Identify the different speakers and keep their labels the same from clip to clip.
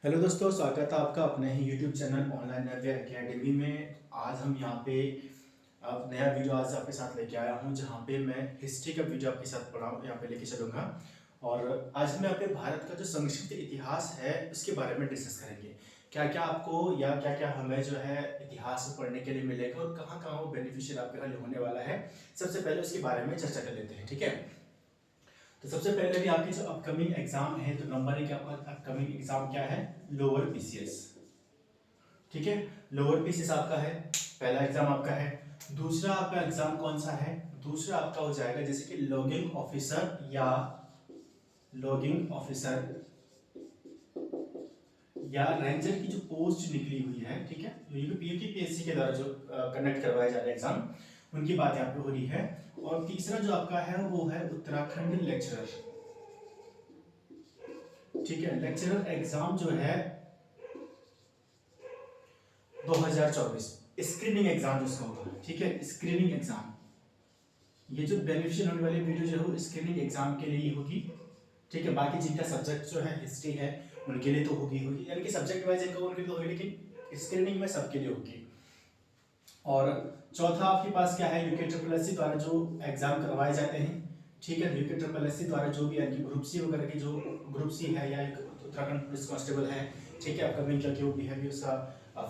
Speaker 1: Hello दोस्तों, स्वागत है आपका अपने ही यूट्यूब चैनल ऑनलाइन नव्या एकेडमी में। आज हम यहाँ पे अब नया वीडियो आज आपके साथ लेके आया हूँ, जहाँ पे मैं हिस्ट्री का वीडियो आपके साथ पढ़ा यहाँ पे लेके चलूँगा। और आज मैं अपने भारत का जो संक्षिप्त इतिहास है उसके बारे में डिस्कस करेंगे। क्या क्या आपको या क्या क्या हमें जो है इतिहास में पढ़ने के लिए मिलेगा और कहाँ कहाँ वो बेनिफिशियल आपके लिए होने वाला है। सबसे पहले उसके बारे में चर्चा कर लेते हैं, ठीक है। तो सबसे पहले भी आपकी जो अपकमिंग एग्जाम है, तो नंबर 1 आपका अपकमिंग एग्जाम क्या है? लोअर पीसीएस, ठीक है। लोअर पीसीएस आपका है, पहला एग्जाम आपका है। दूसरा आपका एग्जाम कौन सा है? दूसरा आपका हो जाएगा जैसे कि लॉगिंग ऑफिसर या लॉगिंग ऑफिसर या रेंजर की जो पोस्ट निकली हुई है, ठीक है। ये यूपीएससी के द्वारा जो कंडक्ट करवाया जा रहा है एग्जाम, उनकी बात यहाँ पे हो रही है। और तीसरा जो आपका है वो है उत्तराखंड लेक्चरर, ठीक है। लेक्चरर एग्जाम जो है 2024 स्क्रीनिंग एग्जाम जिसका होगा, ठीक है। स्क्रीनिंग एग्जाम, ये जो बेनिफिशियल होने वाली वीडियो जो है वो स्क्रीनिंग एग्जाम के लिए ही होगी, ठीक है। बाकी जिनका सब्जेक्ट जो है हिस्ट्री है उनके लिए तो होगी होगी, यानी कि सब्जेक्ट वाइज इनका उनके लिए तो होगी, लेकिन स्क्रीनिंग में सबके लिए होगी। और चौथा आपके पास क्या है? यूके ट्रिपल एस सी द्वारा जो एग्जाम करवाए जाते हैं, ठीक है। यूके ट्रिपल एस सी द्वारा जो भी यानी कि ग्रुप सी वगैरह की जो ग्रुप सी है या उत्तराखंड पुलिस कांस्टेबल है, ठीक है। अपकमिंग क्या वो भी है, भी उसका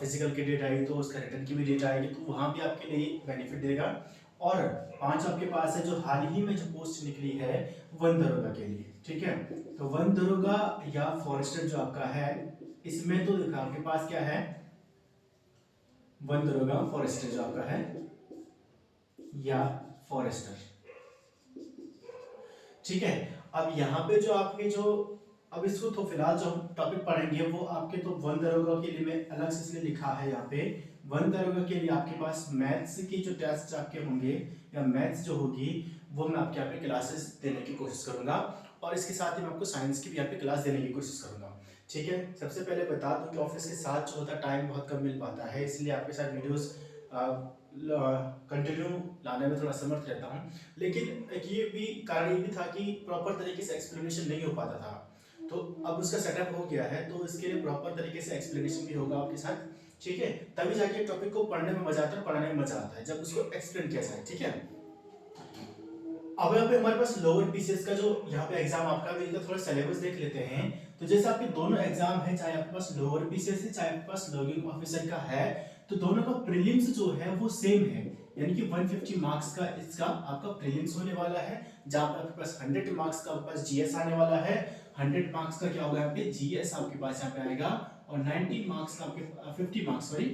Speaker 1: फिजिकल की डेट आएगी तो उसका रिटर्न की भी डेट आएगी, तो वहाँ भी आपके लिए बेनिफिट देगा। और 5 आपके पास है जो हाल ही में जो पोस्ट निकली है वन दरोगा के लिए, ठीक है। तो वन दरोगा या फॉरेस्टर जो आपका है, इसमें तो देखा आपके पास क्या है? वन दरोगा फॉरेस्टर जो आपका है या फॉरेस्टर, ठीक है। अब यहाँ पे जो आपके जो अब इसको तो फिलहाल जो हम टॉपिक पढ़ेंगे वो आपके तो वन दरोगा के लिए मैं अलग से इसलिए लिखा है यहाँ पे। वन दरोगा के लिए आपके पास मैथ्स की जो टेस्ट आपके होंगे या मैथ्स जो होगी वो मैं आपके यहाँ पे क्लासेस देने की कोशिश करूंगा, और इसके साथ ही मैं आपको साइंस की भी यहाँ पे क्लास देने की कोशिश करूंगा, ठीक है। सबसे पहले बता दूं कि ऑफिस के साथ जो होता है टाइम बहुत कम मिल पाता है, इसलिए आपके साथ वीडियोस कंटिन्यू लाने में थोड़ा समर्थ रहता हूँ। लेकिन एक ये भी कारण ये भी था कि प्रॉपर तरीके से एक्सप्लेनेशन नहीं हो पाता था, तो अब उसका सेटअप हो गया है, तो इसके लिए प्रॉपर तरीके से एक्सप्लेनेशन भी होगा आपके साथ, ठीक है। तभी जाके टॉपिक को पढ़ने में मजा आता है, पढ़ाने में मजा आता है जब उसको एक्सप्लेन किया जाए, ठीक है। अब यहाँ पे हमारे पास लोअर पीसीएस का जो यहाँ पे एग्जाम आपका भी, थोड़ा सिलेबस देख लेते हैं। तो जैसे आपके दोनों एग्जाम है, चाहे आपके पास लोअर पीसीएस है चाहे आपके पास लॉगिंग ऑफिसर का है, तो दोनों का प्रीलिम्स जो है वो सेम है, यानी कि 150 मार्क्स का इसका आपका प्रीलिम्स होने वाला है, जहां पर आपके पास 100 मार्क्स का आपके पास जीएस आने वाला है। 100 मार्क्स का क्या होगा यहाँ पे? जीएस आपके पास यहाँ पे आएगा। और 90 मार्क्स का आपके 50 मार्क्स सॉरी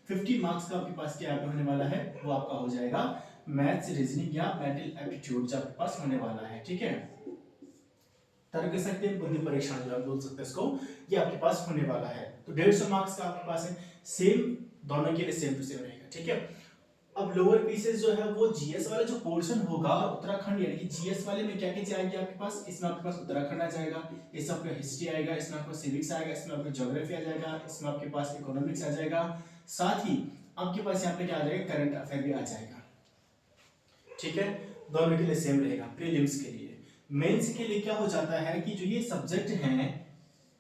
Speaker 1: 50 मार्क्स का आपके पास क्या होने वाला है? वो आपका हो जाएगा मैथ्स, रीजनिंग या मेंटल एप्टीट्यूड जो आपके पास होने वाला है, ठीक है। तर्क शक्ति बुद्धि परीक्षण जो आप बोल सकते हैं इसको, ये आपके पास होने वाला है। तो 150 मार्क्स का आपके पास है, सेम दोनों के लिए सेम टू सेम रहेगा, ठीक है। अब लोअर पीसेस जो है वो जीएस वाला जो पोर्शन होगा, उत्तराखंड यानी कि जीएस वाले में क्या क्या जाएगी आपके पास? इसमें आपके पास उत्तराखंड आ जाएगा, इसमें आपका हिस्ट्री आएगा, इसमें आपका सिविक्स आएगा, इसमें आपका ज्योग्राफी आ जाएगा, इसमें आपके पास इकोनॉमिक्स आ जाएगा, साथ ही आपके पास यहाँ पे क्या आ जाएगा? करंट अफेयर भी आ जाएगा, ठीक है। दोनों के लिए सेम रहेगा प्रीलिम्स के लिए। मेंस के लिए क्या हो जाता है कि जो ये सब्जेक्ट हैं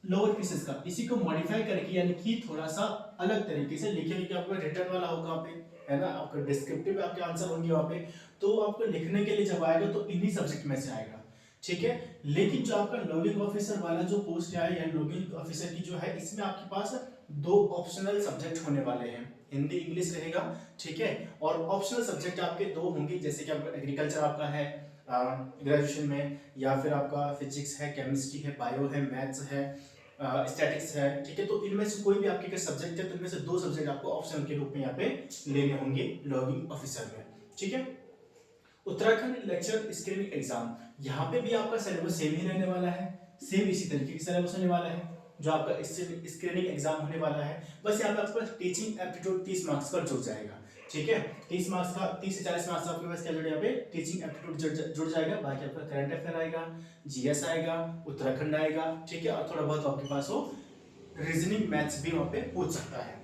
Speaker 1: लोअर पीसेस का, इसी को मॉडिफाई करके यानी कि थोड़ा सा अलग तरीके से लिखे, क्योंकि आपका रिटर्न वाला होगा वहाँ पे, है ना, आपका डिस्क्रिप्टिव आपके आंसर होंगे वहाँ पे, तो आपको लिखने के लिए जब आएगा तो इन्हीं सब्जेक्ट में से आएगा, ठीक है। लेकिन जो आपका लॉगिंग ऑफिसर वाला जो पोस्ट है या लॉगिंग ऑफिसर की जो है, इसमें आपके पास 2 ऑप्शनल सब्जेक्ट होने वाले हैं, हिंदी इंग्लिश रहेगा, ठीक है। और ऑप्शनल सब्जेक्ट आपके 2 होंगे, जैसे कि आपका एग्रीकल्चर आपका है ग्रेजुएशन में, या फिर आपका फिजिक्स है, केमिस्ट्री है, बायो है, मैथ्स है, स्टैटिक्स है, ठीक है। तो इनमें से कोई भी आपके सब्जेक्ट है, तो इनमें से 2 सब्जेक्ट आपको ऑप्शनल के रूप में यहाँ पे लेने होंगे लॉगिंग ऑफिसर में, ठीक है। उत्तराखंड लेक्चर स्क्रीनिंग एग्जाम, यहाँ पे भी आपका सिलेबस सेम ही रहने वाला है, सेम इसी तरीके का सिलेबस होने वाला है जो आपका स्क्रीनिंग एग्जाम होने वाला है। बस यहाँ पे आपके पास टीचिंग एप्टीट्यूड 30 मार्क्स पर जुड़ जाएगा, ठीक है। 30 मार्क्स का 30 से 40 मार्क्स आपके पास क्या जुड़ यहाँ पे टीचिंग एप्टीट्यूड जुड़ जाएगा। बाकी आपका करंट अफेयर आएगा, जीएस आएगा, उत्तराखंड आएगा, ठीक है। और थोड़ा बहुत आपके पास हो रीजनिंग मैथ्स भी वहाँ पे पूछ सकता है।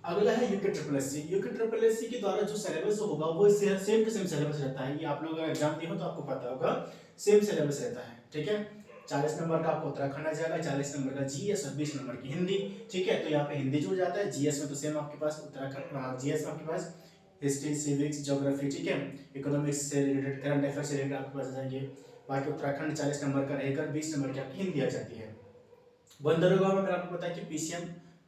Speaker 1: अगला है UK triple S C. UK triple S C के द्वारा जो सिलेबस होगा वो सेम टू सेम सिलेबस रहता है, ये आप लोग अगर एग्जाम दिए हो तो आपको पता होगा, सेम सिलेबस रहता है, ठीक है। 40 नंबर का आपको उत्तराखंड आ जाएगा, 40 नंबर का जीएस और 20 नंबर की हिंदी। ठीक है, तो यहाँ पे हिंदी जुड़ जाता है। जीएस में तो सेम आपके पास उत्तराखंड, जीएस में आपके पास हिस्ट्री, सिविक्स, ज्योग्राफी, ठीक है, इकोनॉमिक्स से रिलेटेड, करंट अफेयर से रिलेटेड आपके पास आ जाएंगे। बाकी उत्तराखंड 40 नंबर का रहेगा, 20 नंबर की आपकी हिंदी आ जाती है। वन दरोगा में मैंने आपको बताया कि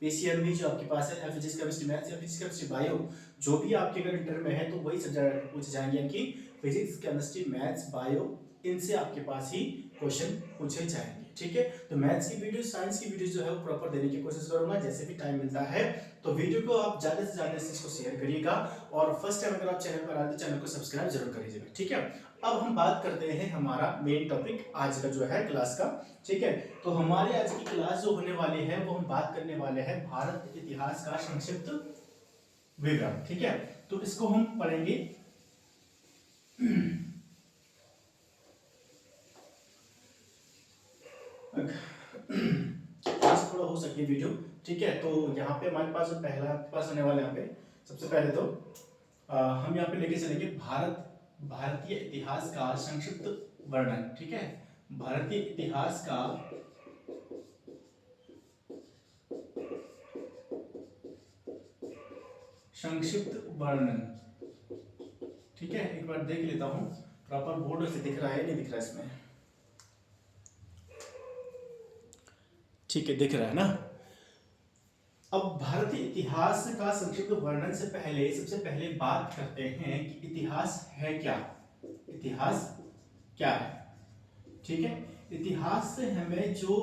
Speaker 1: पीसीएम भी जो आपके पास है, फिजिक्स केमिस्ट्री मैथ्स या फिजिक्स केमिस्ट्री बायो, जो भी आपके अगर इंटर में है तो वही सब्जेक्ट पूछे जाएंगे, यानी कि फिजिक्स केमिस्ट्री मैथ्स बायो, इनसे आपके पास ही क्वेश्चन पूछे जाएंगे। ठीक है, तो मैथ्स की वीडियो, साइंस की वीडियो जो है वो प्रॉपर देने की कोशिश करूंगा जैसे भी टाइम मिलता है। तो वीडियो को आप ज्यादा से ज्यादा इसको शेयर करिएगा, और फर्स्ट टाइम अगर आप चैनल पर आते हैं चैनल को सब्सक्राइब जरूर करिएगा। ठीक है, अब हम बात करते हैं हमारा मेन टॉपिक आज का जो है क्लास का। ठीक है, तो हमारी आज की क्लास जो होने वाली है वो हम बात करने वाले हैं भारत इतिहास का संक्षिप्त विवरण। ठीक है, तो इसको हम पढ़ेंगे आज थोड़ा हो सके वीडियो। ठीक है, तो यहाँ पे हमारे पास जो पहला आपके पास होने वाला है, यहाँ पे सबसे पहले तो हम यहाँ पे लेके चलेंगे भारतीय इतिहास का संक्षिप्त वर्णन। ठीक है, भारतीय इतिहास का संक्षिप्त वर्णन। ठीक है, एक बार देख लेता हूं प्रॉपर बोर्ड से दिख रहा है नहीं दिख रहा है इसमें। ठीक है, दिख रहा है ना। अब भारतीय इतिहास का संक्षिप्त वर्णन से पहले सबसे पहले बात करते हैं कि इतिहास है क्या। इतिहास क्या है? ठीक है, इतिहास से हमें जो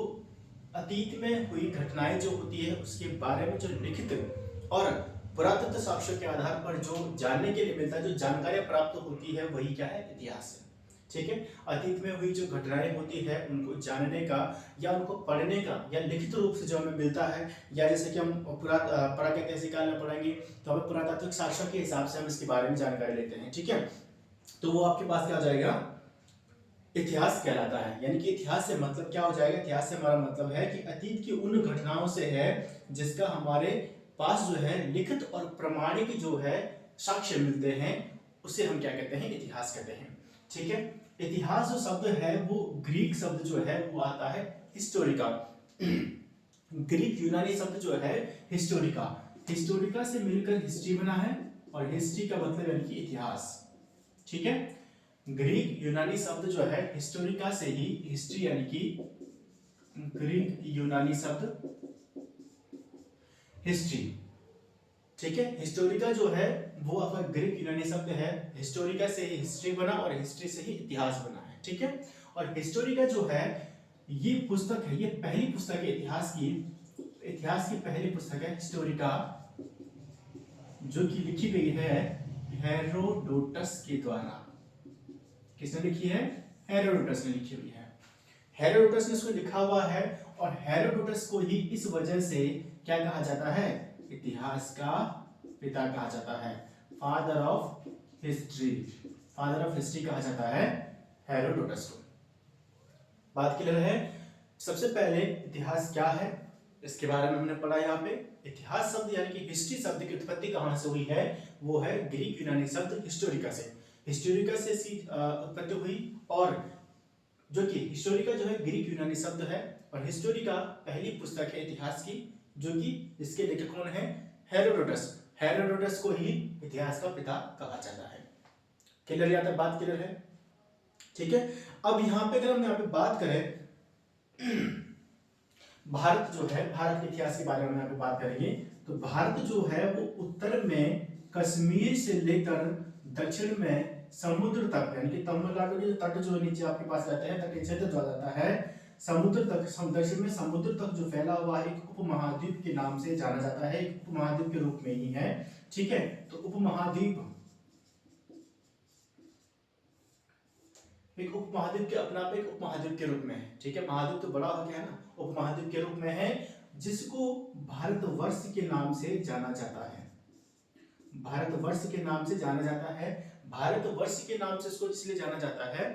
Speaker 1: अतीत में हुई घटनाएं जो होती है उसके बारे में जो लिखित और पुरातत्व साक्ष्यों के आधार पर जो जानने के लिए मिलता है, जो जानकारियां प्राप्त होती है, वही क्या है? इतिहास है। ठीक है, अतीत में हुई जो घटनाएं होती है उनको जानने का या उनको पढ़ने का या लिखित रूप से जो हमें मिलता है, या जैसे कि हम प्रागैतिहासिक काल में पढ़ेंगे तो हमें पुरातात्विक साक्ष्यों के हिसाब से हम इसके बारे में जानकारी लेते हैं। ठीक है, तो वो आपके पास क्या हो जाएगा? इतिहास कहलाता है। यानी कि इतिहास से मतलब क्या हो जाएगा? इतिहास से हमारा मतलब है कि अतीत की उन घटनाओं से है जिसका हमारे पास जो है लिखित और प्रमाणिक जो है साक्ष्य मिलते हैं, उसे हम क्या कहते हैं? इतिहास कहते हैं। ठीक है, इतिहास जो शब्द है वो ग्रीक शब्द जो है वो आता है हिस्टोरिका। ग्रीक यूनानी शब्द जो है हिस्टोरिका, हिस्टोरिका से मिलकर हिस्ट्री बना है, और हिस्ट्री का मतलब यानी कि इतिहास। ठीक है, ग्रीक यूनानी शब्द जो है हिस्टोरिका से ही हिस्ट्री, यानी कि ग्रीक यूनानी शब्द हिस्ट्री। ठीक है, हिस्टोरिका जो है वो आपका ग्रीक यूनानी शब्द है, हिस्टोरिका से ही हिस्ट्री बना और हिस्ट्री से ही इतिहास बना है। ठीक है, और हिस्टोरिका जो है ये पुस्तक है, ये पहली पुस्तक है इतिहास की पहली पुस्तक है हिस्टोरिका, जो कि लिखी गई है हेरोडोटस के द्वारा। किसने लिखी है? हेरोडोटस ने लिखी हुई है। हेरोडोटस ने इसको लिखा हुआ है, और हेरोडोटस को ही इस वजह से क्या कहा जाता है? इतिहास का पिता कहा जाता है, father of history. Father of history कहा जाता है हेरोडोटस को। बात क्लियर है? सबसे पहले इतिहास क्या है इसके बारे में हमने पढ़ा। यहाँ पे इतिहास शब्द यानी कि हिस्ट्री शब्द की उत्पत्ति कहां से हुई है? वो है ग्रीक यूनानी शब्द हिस्टोरिका से। हिस्टोरिका से उत्पत्ति हुई, और जो कि हिस्टोरिका जो है ग्रीक यूनानी शब्द है, और हिस्टोरिका पहली पुस्तक है इतिहास की, जो कि जिसके लेखक कौन है? हेरोडोटस। हेरोडोटस को ही इतिहास का पिता कहा जाता है। क्लियर? यहाँ तक बात क्लियर है? ठीक है, अब यहाँ पे अगर हम यहाँ पे बात करें भारत जो है, भारत के इतिहास के बारे में यहाँ पे बात करेंगे, तो भारत जो है वो उत्तर में कश्मीर से लेकर दक्षिण में समुद्र तक, यानी कि तमिलनाडु के तट जो नीचे आपके पास रहते हैं, तटीय क्षेत्र जो जाता है समुद्र तक, दक्षिण में समुद्र तक जो फैला हुआ एक उपमहाद्वीप के नाम से जाना जाता है, एक उपमहाद्वीप के रूप में ही है। ठीक है, तो उपमहाद्वीप एक उपमहाद्वीप के अपना पे एक उपमहाद्वीप के रूप में है। ठीक है, महाद्वीप तो बड़ा हो गया ना, उपमहाद्वीप के रूप में है, जिसको भारतवर्ष के नाम से जाना जाता है। भारतवर्ष के नाम से जाना जाता है। भारतवर्ष के नाम से इसको इसलिए जाना जाता है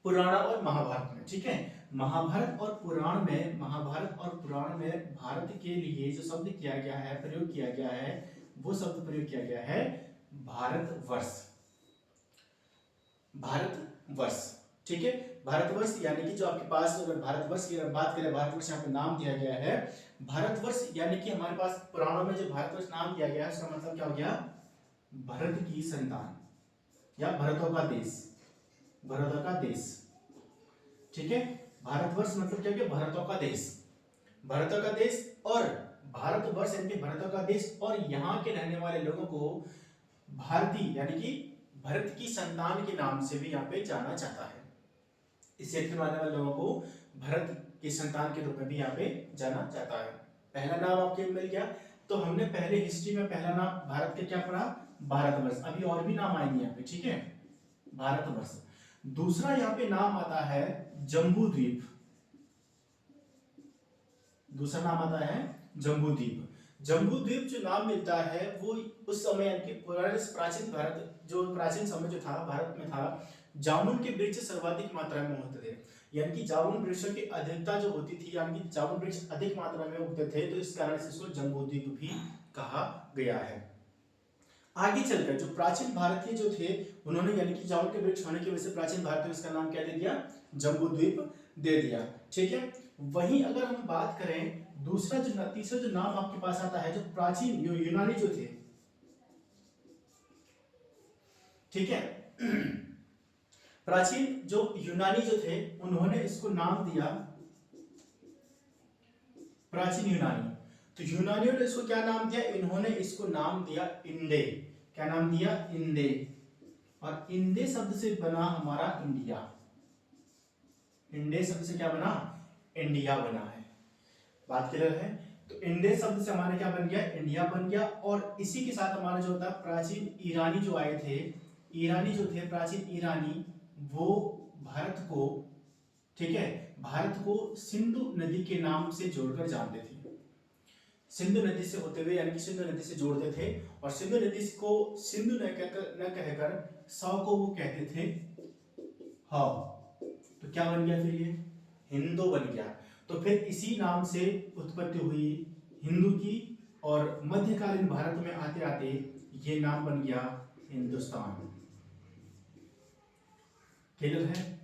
Speaker 1: पुराण और महाभारत में। ठीक है, महाभारत और पुराण में भारत के लिए जो शब्द किया गया है, प्रयोग किया गया है, वो शब्द प्रयोग किया गया है भारतवर्ष। भारतवर्ष। ठीक है, भारतवर्ष यानी कि जो आपके पास अगर भारतवर्ष की अगर बात करें, भारतवर्ष यहाँ पे नाम दिया गया है भारतवर्ष, यानी कि हमारे पास पुराणों में जो भारतवर्ष नाम दिया गया है उसका मतलब क्या हो गया, भरत की संतान या भरतों का देश, भरतों का देश। ठीक है, भारतवर्ष मतलब क्या है, भरतों का देश, भरतों का देश। और भारतवर्ष यानी कि भरतों का देश, और यहाँ के रहने वाले लोगों को भारतीय यानी कि भरत की संतान के नाम से भी यहाँ पे जाना जाता है। इस क्षेत्र में आने वाले लोगों को भरत की संतान के रूप में भी यहाँ पे जाना जाता है। पहला नाम आपके मिल गया। तो हमने पहले हिस्ट्री में पहला नाम भारत के क्या पढ़ा, भारतवर्ष। अभी और भी नाम आएंगे यहाँ पे, ठीक है, भारतवर्ष। दूसरा यहाँ पे नाम आता है जम्बू द्वीप, दूसरा नाम आता है जम्बू द्वीप। जम्बू द्वीप जो नाम मिलता है वो उस समय यानी कि पुराने प्राचीन भारत, जो प्राचीन समय जो था भारत में था, जामुन के वृक्ष सर्वाधिक मात्रा में होते थे, यानी कि जामुन वृक्षों की अधिकता जो होती थी, यानी कि जामुन वृक्ष अधिक मात्रा में उगते थे, तो इस कारण से इसको जम्बू द्वीप भी कहा गया है। आगे चलकर जो प्राचीन भारतीय जो थे उन्होंने यानी कि जामुन के वृक्ष होने की वजह से प्राचीन भारतीय इसका नाम क्या दे दिया, जम्बू द्वीप दे दिया। ठीक है, वहीं अगर हम बात करें दूसरा जो तीसरा जो नाम आपके पास आता है, जो प्राचीन यूनानी जो थे, ठीक है, प्राचीन जो यूनानी जो थे उन्होंने इसको नाम दिया प्राचीन यूनानी। तो यूनानियों ने इसको क्या नाम दिया, इन्होंने इसको नाम दिया इंडे। क्या नाम दिया, इंडे। और इंडे शब्द से बना हमारा इंडिया, इंडे शब्द से क्या बना, इंडिया बना है। बात क्लियर है। तो इंडे शब्द से हमारे क्या बन गया, इंडिया बन गया। और इसी के साथ हमारा जो होता है प्राचीन ईरानी जो आए थे, ईरानी जो थे प्राचीन ईरानी, वो भारत को, ठीक है, भारत को सिंधु नदी के नाम से जोड़कर जानते थे। सिंधु नदी से होते हुए यानी कि सिंधु नदी से जोड़ते थे। और सिंधु नदी को सिंधु न कहकर सौ को वो कहते थे हाँ। तो क्या बन गया फिर, ये हिंदू बन गया। तो फिर इसी नाम से उत्पत्ति हुई हिंदू की, और मध्यकालीन भारत में आते आते ये नाम बन गया हिंदुस्तान। क्लियर है,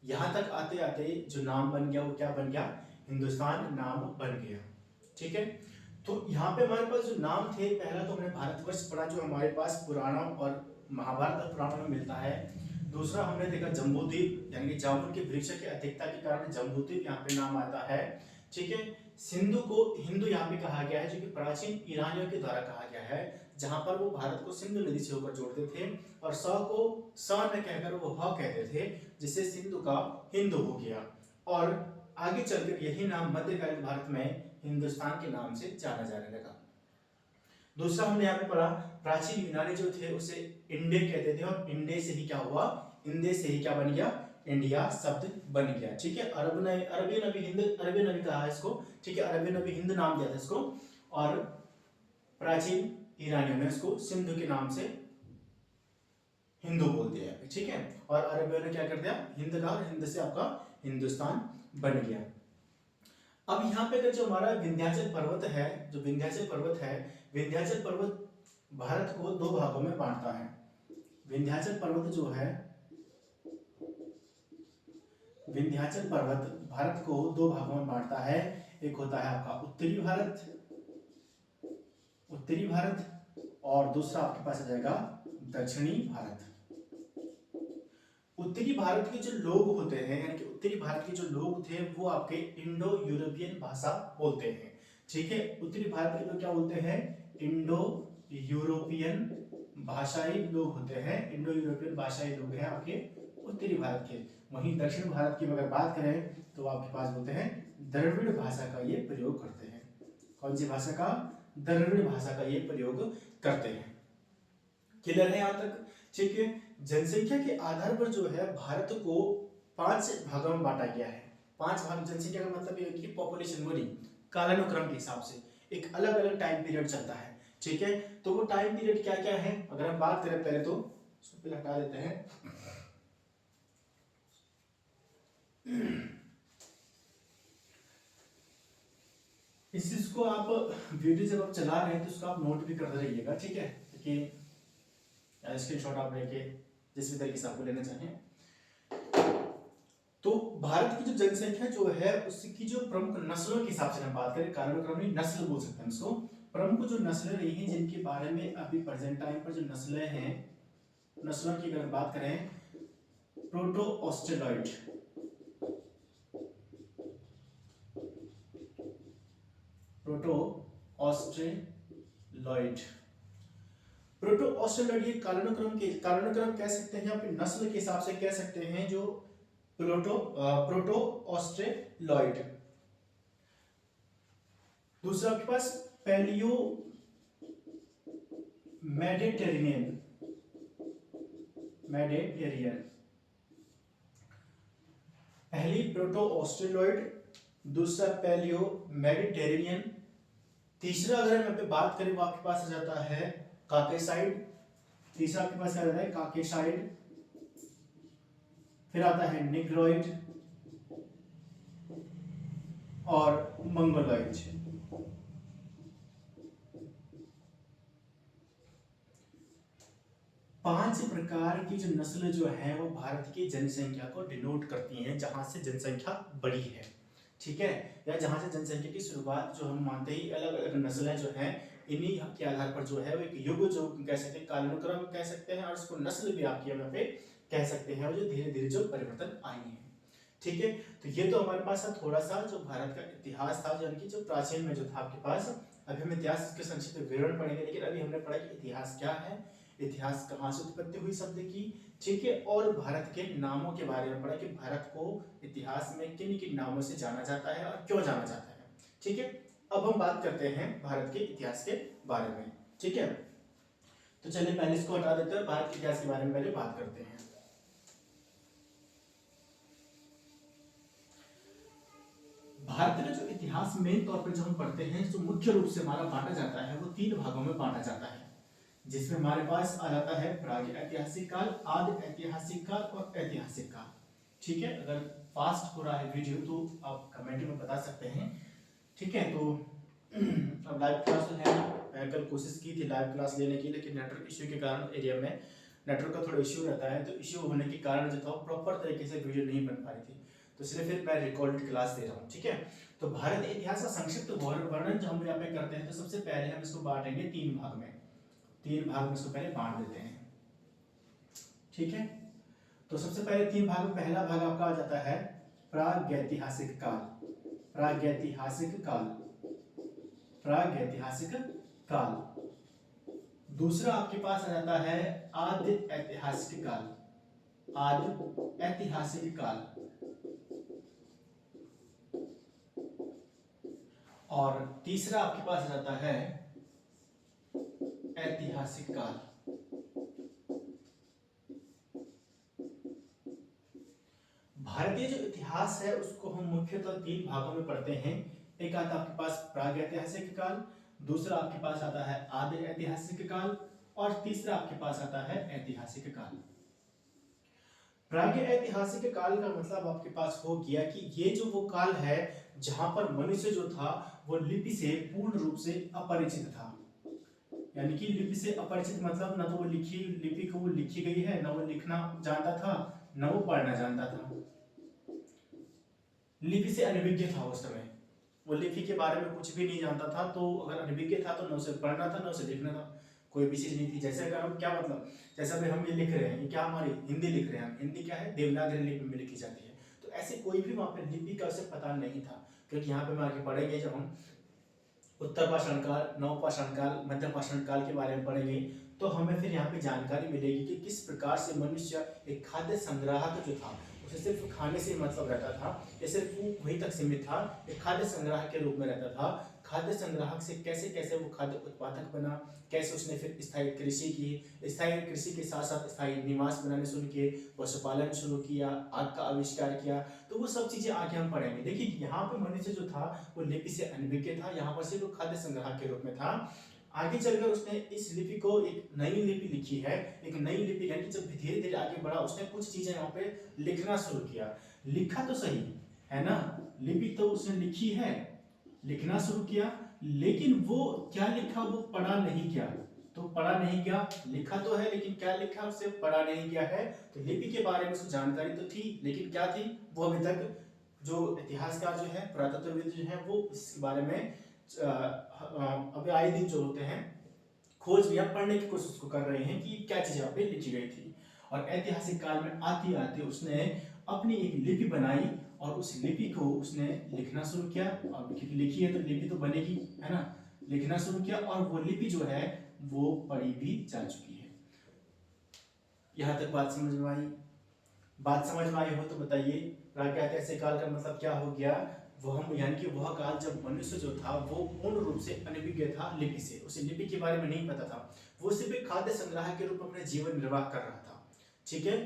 Speaker 1: यहां तक आते आते जो नाम बन गया वो क्या बन गया, हिंदुस्तान नाम बन गया। ठीक है, तो यहाँ पे हमारे पास जो नाम थे, पहला तो हमने भारतवर्ष पढ़ा जो हमारे पास पुराणों और महाभारत और पुराणों में मिलता है। दूसरा हमने देखा जम्बूद्वीप, यानी कि जामुन के वृक्ष की अधिकता के कारण जम्बूद्वीप यहाँ पे नाम आता है। ठीक है, सिंधु को हिंदू यहाँ पे कहा गया है, जो कि प्राचीन ईरानियों के द्वारा कहा गया है, जहां पर वो भारत को सिंधु नदी से होकर जोड़ते थे। और स को स न कहकर वो ह कहते थे, जिससे सिंधु का हिंदू हो गया। और आगे चलकर यही नाम मध्यकालीन भारत में हिंदुस्तान के नाम से जाना जाने लगा। दूसरा हमने यहाँ पे पढ़ा प्राचीन यूनानी जो थे उसे इंडे कहते थे, और इंडे से ही क्या हुआ, इंडे से ही क्या बन गया, इंडिया शब्द बन गया। ठीक है, अरबियन नबी कहा है इसको। ठीक है, अरबियन नबी हिंद नाम दिया था इसको, और प्राचीन ईरानियों ने इसको सिंधु के नाम से हिंदू बोल दिया। ठीक है, और अरबियों ने क्या कर दिया, हिंद का, और हिंद से आपका हिंदुस्तान बन गया। अब यहाँ पे अगर जो हमारा विंध्याचल पर्वत है, जो विंध्याचल पर्वत है, विंध्याचल पर्वत भारत को दो भागों में बांटता है। विंध्याचल पर्वत जो है, विंध्याचल पर्वत भारत को दो भागों में बांटता है। एक होता है आपका उत्तरी भारत, उत्तरी भारत, और दूसरा आपके पास आ जाएगा दक्षिणी भारत। उत्तरी भारत के जो लोग होते हैं, यानी कि उत्तरी भारत के जो लोग थे वो आपके इंडो यूरोपियन भाषा बोलते हैं। ठीक है, उत्तरी भारत के लोग क्या बोलते हैं, इंडो यूरोपियन भाषाई लोग होते हैं, इंडो यूरोपियन भाषाई लोग हैं आपके उत्तरी भारत के। वहीं दक्षिण भारत की अगर बात करें तो आपके पास बोलते हैं द्रविड़ भाषा का ये प्रयोग करते हैं। कौन सी भाषा का, द्रविड़ भाषा का ये प्रयोग करते हैं। क्लियर है यहाँ तक। ठीक है, जनसंख्या के आधार पर जो है भारत को 5 भागों में बांटा गया है। 5 भाग, जनसंख्या का मतलब ये कि पॉपुलेशन वही कालानुक्रम के हिसाब से एक अलग अलग टाइम पीरियड चलता है। ठीक है, तो वो टाइम पीरियड क्या क्या है, अगर हम बात करें पहले तो इसको पहले हटा देते हैं। इस चीज को आप वीडियो जब आप चला रहे हैं तो उसको आप नोट भी करते रहिएगा। ठीक है, क्योंकि स्क्रीनशॉट आप लेके जिस भी तरीके से आपको लेना चाहें। तो भारत की जो जनसंख्या जो है उसकी जो प्रमुख नस्लों के हिसाब से हम बात करें, कालानुक्रम नहीं नस्ल बोल सकते हैं उसको, प्रमुख जो नस्लें रही हैं जिनके बारे में अभी प्रेजेंट टाइम पर जो नस्लें हैं, नस्लों की अगर बात करें, proto Australoid, proto Australoid, proto Australoid ये कालानुक्रम कह सकते हैं, या फिर नस्ल के हिसाब से कह सकते हैं जो प्रोटो ऑस्ट्रेलॉइड। दूसरा आपके पास पैलियो मेडिटेरेनियन, पहली प्रोटो ऑस्ट्रेलॉइड, दूसरा पैलियो मेडिटेरेनियन, तीसरा अगर हम यहाँ पे बात करें वो आपके पास आ जाता है काकेसाइड, तीसरा आपके पास आ जाता है काकेसाइड, फिर आता है निग्रोइड और मंगोलॉइड। पांच प्रकार की जो नस्ल जो है वो भारत की जनसंख्या को डिनोट करती हैं, जहां से जनसंख्या बड़ी है, ठीक है, या जहां से जनसंख्या की शुरुआत जो हम मानते ही अलग अलग नस्लें जो हैं इन्हीं के आधार पर जो है वो एक युग जो कह सकते हैं, कालानुक्रम कह सकते हैं, और इसको नस्ल भी आप यहाँ पे कह सकते हैं, और जो धीरे धीरे जो परिवर्तन आए हैं, ठीक है। तो ये तो हमारे पास थोड़ा सा जो भारत का इतिहास था, यानी कि जो प्राचीन में जो था आपके पास, अभी हम इतिहास के संक्षिप्त विवरण पढ़ेंगे, लेकिन अभी हमने पढ़ा कि इतिहास क्या है, इतिहास कहाँ से उत्पत्ति हुई शब्द की, ठीक है, और भारत के नामों के बारे में पढ़ा कि भारत को इतिहास में किन किन नामों से जाना जाता है और क्यों जाना जाता है, ठीक है। अब हम बात करते हैं भारत के इतिहास के बारे में, ठीक है। तो चलिए पहले इसको हटा देते हैं, भारत के इतिहास के बारे में पहले बात करते हैं। भारत का जो इतिहास मेन तौर पर जो हम पढ़ते हैं, जो मुख्य रूप से हमारा बांटा जाता है वो तीन भागों में बांटा जाता है, जिसमें हमारे पास आ जाता है प्राग ऐतिहासिक काल, आदि ऐतिहासिक काल और ऐतिहासिक काल, ठीक है। अगर फास्ट हो रहा है वीडियो तो आप कमेंट में बता सकते हैं, ठीक है। तो अब लाइव क्लास तो है, मैं कल कोशिश की थी लाइव क्लास लेने की, लेकिन नेटवर्क इश्यू के कारण एरिया में नेटवर्क का थोड़ा इश्यू रहता है, तो इश्यू होने के कारण जो था प्रॉपर तरीके से वीडियो नहीं बन पा रही थी, तो इसलिए फिर मैं रिकॉर्डेड क्लास दे रहा हूँ, ठीक है। तो भारत इतिहास का संक्षिप्त वर्णन जो हम यहाँ पे करते हैं, तो सबसे पहले हम इसको बांटेंगे तीन भाग में, तीन भाग में इसको पहले बांट देते हैं, ठीक है। तो सबसे पहले तीन भाग में पहला भाग आपका आ जाता है प्रागैतिहासिक काल, प्रागैतिहासिक काल, प्रागैतिहासिक काल। दूसरा आपके पास आ जाता है आदि ऐतिहासिक काल, आदि ऐतिहासिक काल, और तीसरा आपके पास आ जाता है ऐतिहासिक काल। भारतीय जो इतिहास है उसको हम मुख्यतः तीन भागों में पढ़ते हैं, एक आता है आपके पास प्रागैतिहासिक काल, दूसरा आपके पास आता है आदि ऐतिहासिक काल, और तीसरा आपके पास आता है ऐतिहासिक काल। प्रागैतिहासिक काल का मतलब आपके पास हो गया कि ये जो वो काल है जहां पर मनुष्य जो था वो लिपि से पूर्ण रूप से अपरिचित था, यानी कि लिपि से अपरिचित मतलब ना तो वो लिपि को वो लिखी गई है, ना वो लिखना जानता था, ना वो पढ़ना जानता था, लिपि से अनभिज्ञ था उस समय, वो लिपि के बारे में कुछ भी नहीं जानता था, तो अगर अनभिज्ञ था तो न उसे पढ़ना था न उसे लिखना था, कोई भी चीज नहीं थी। जैसे अगर हम क्या मतलब, जैसे अभी हम ये लिख रहे हैं, ये क्या हमारी हिंदी लिख रहे हैं, हिंदी क्या है देवनागरी लिपि में लिखी जाती है, तो ऐसे कोई भी वहां पे लिपि का उसे पता नहीं था, क्योंकि यहाँ पे हम आगे पढ़ेंगे जब हम उत्तर पाषाण काल, नव पाषाण काल, मध्य पाषाण काल के बारे में पढ़ेंगे, तो हमें फिर यहाँ पे जानकारी मिलेगी कि किस प्रकार से मनुष्य एक खाद्य संग्राहक जो था, उसे सिर्फ खाने से मतलब रहता था, या सिर्फ वहीं तक सीमित था, एक खाद्य संग्राहक के रूप में रहता था। खाद्य संग्राहक से कैसे कैसे वो खाद्य उत्पादक बना, कैसे उसने फिर स्थायी कृषि की, स्थायी कृषि के साथ साथ स्थायी निवास बनाने शुरू किए, पशुपालन शुरू किया, आग का आविष्कार किया, तो वो सब चीजें आगे हम पढ़ेंगे। देखिए यहाँ पे मनुष्य जो था वो लिपि से अनभिज्ञ था, यहाँ पर सिर्फ खाद्य संग्राहक के रूप में था। आगे चलकर उसने इस लिपि को एक नई लिपि लिखी है, एक नई लिपि, यानी कि जब धीरे धीरे आगे बढ़ा उसने कुछ चीजें यहाँ पे लिखना शुरू किया, लिखा तो सही है ना, लिपि तो उसने लिखी है, लिखना शुरू किया, लेकिन वो क्या लिखा वो पढ़ा नहीं किया, तो पढ़ा नहीं गया, लिखा तो है लेकिन क्या लिखा उससे पढ़ा नहीं गया है। तो लिपि के बारे में उसको जानकारी तो थी लेकिन क्या थी, वो अभी तक जो इतिहासकार जो है, पुरातत्वविद जो है, वो इसके बारे में अभी आए दिन जो होते हैं खोज या पढ़ने की कोशिश को कर रहे हैं कि क्या चीज यहाँ पे लिखी गई थी। और ऐतिहासिक काल में आते आते उसने अपनी एक लिपि बनाई और उस लिपि को उसने लिखना शुरू किया। और क्योंकि लिखी है तो लिपि तो बनेगी, है ना। लिखना शुरू किया और वो लिपि जो है वो पढ़ी भी जा चुकी है। यहाँ तक बात समझ में आई? बात समझ में आई हो तो बताइए प्रागैतिहासिक काल का मतलब क्या हो गया। वो हम यानी कि वह काल जब मनुष्य जो था वो पूर्ण रूप से अनभिज्ञ था लिपि से, उसे लिपि के बारे में नहीं पता था, वो सिर्फ एक खाद्य संग्राहक के रूप में अपने जीवन निर्वाह कर रहा था। ठीक है।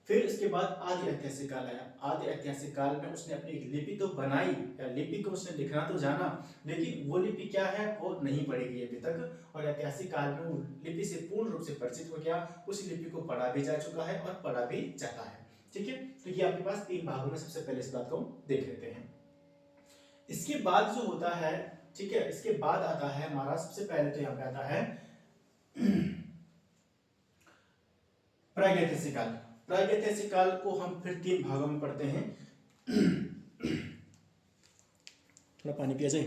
Speaker 1: फिर इसके बाद आदि ऐतिहासिक काल आया। आदि ऐतिहासिक काल में उसने अपनी एक लिपि तो बनाई, या लिपि को उसने लिखना तो जाना, लेकिन वो लिपि क्या है वो नहीं पढ़ी गई अभी तक। और ऐतिहासिक काल में वो लिपि से पूर्ण रूप से परिचित हो गया, उस लिपि को पढ़ा भी जा चुका है और पढ़ा भी जाता है। ठीक है। तो ये आपके पास 3 भागों में सबसे पहले इस बात को देख लेते हैं। इसके बाद जो होता है, ठीक है, इसके बाद आता है हमारा सबसे पहले तो यहाँ पे आता है प्रागैतिहासिक काल। प्रागैतिहासिक काल को हम फिर 3 भागों में पढ़ते हैं। थोड़ा पानी पिया जाए।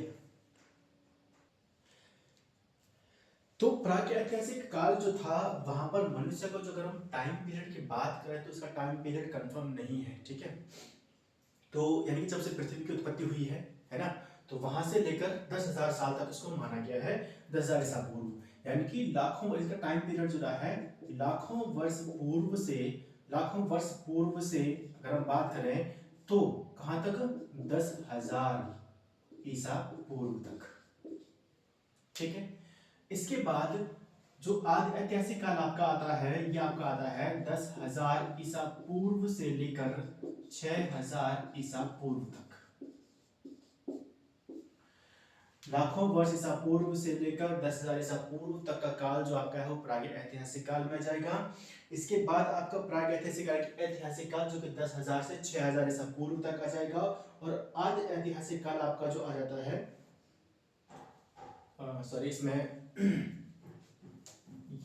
Speaker 1: तो प्रागैतिहासिक काल जो था वहां पर मनुष्य को जो अगर हम टाइम पीरियड की बात करें तो इसका टाइम पीरियड कंफर्म नहीं है। ठीक है। तो यानी कि जब से पृथ्वी की उत्पत्ति हुई है ना, तो वहां से लेकर 10,000 साल तक उसको माना गया है, 10,000 ईसा पूर्व। यानी कि लाखों वर्ष का टाइम पीरियड जो रहा है, लाखों वर्ष पूर्व से अगर हम बात करें तो कहां तक, 10,000 ईसा पूर्व तक। ठीक है। इसके बाद जो आदि ऐतिहासिक काल आपका आता है, ये आपका आता है 10,000 ईसा पूर्व से लेकर 6,000 ईसा पूर्व तक। लाखों वर्ष ईसा पूर्व से लेकर 10,000 ईसा पूर्व तक का काल जो आपका है वो प्रागैतिहासिक काल में आ जाएगा। इसके बाद आपका प्रागैतिहासिक ऐतिहासिक काल जो कि 10,000 से 6,000 ईसा पूर्व तक आ जाएगा। और आदि ऐतिहासिक काल आपका जो आ जाता है, सॉरी इसमें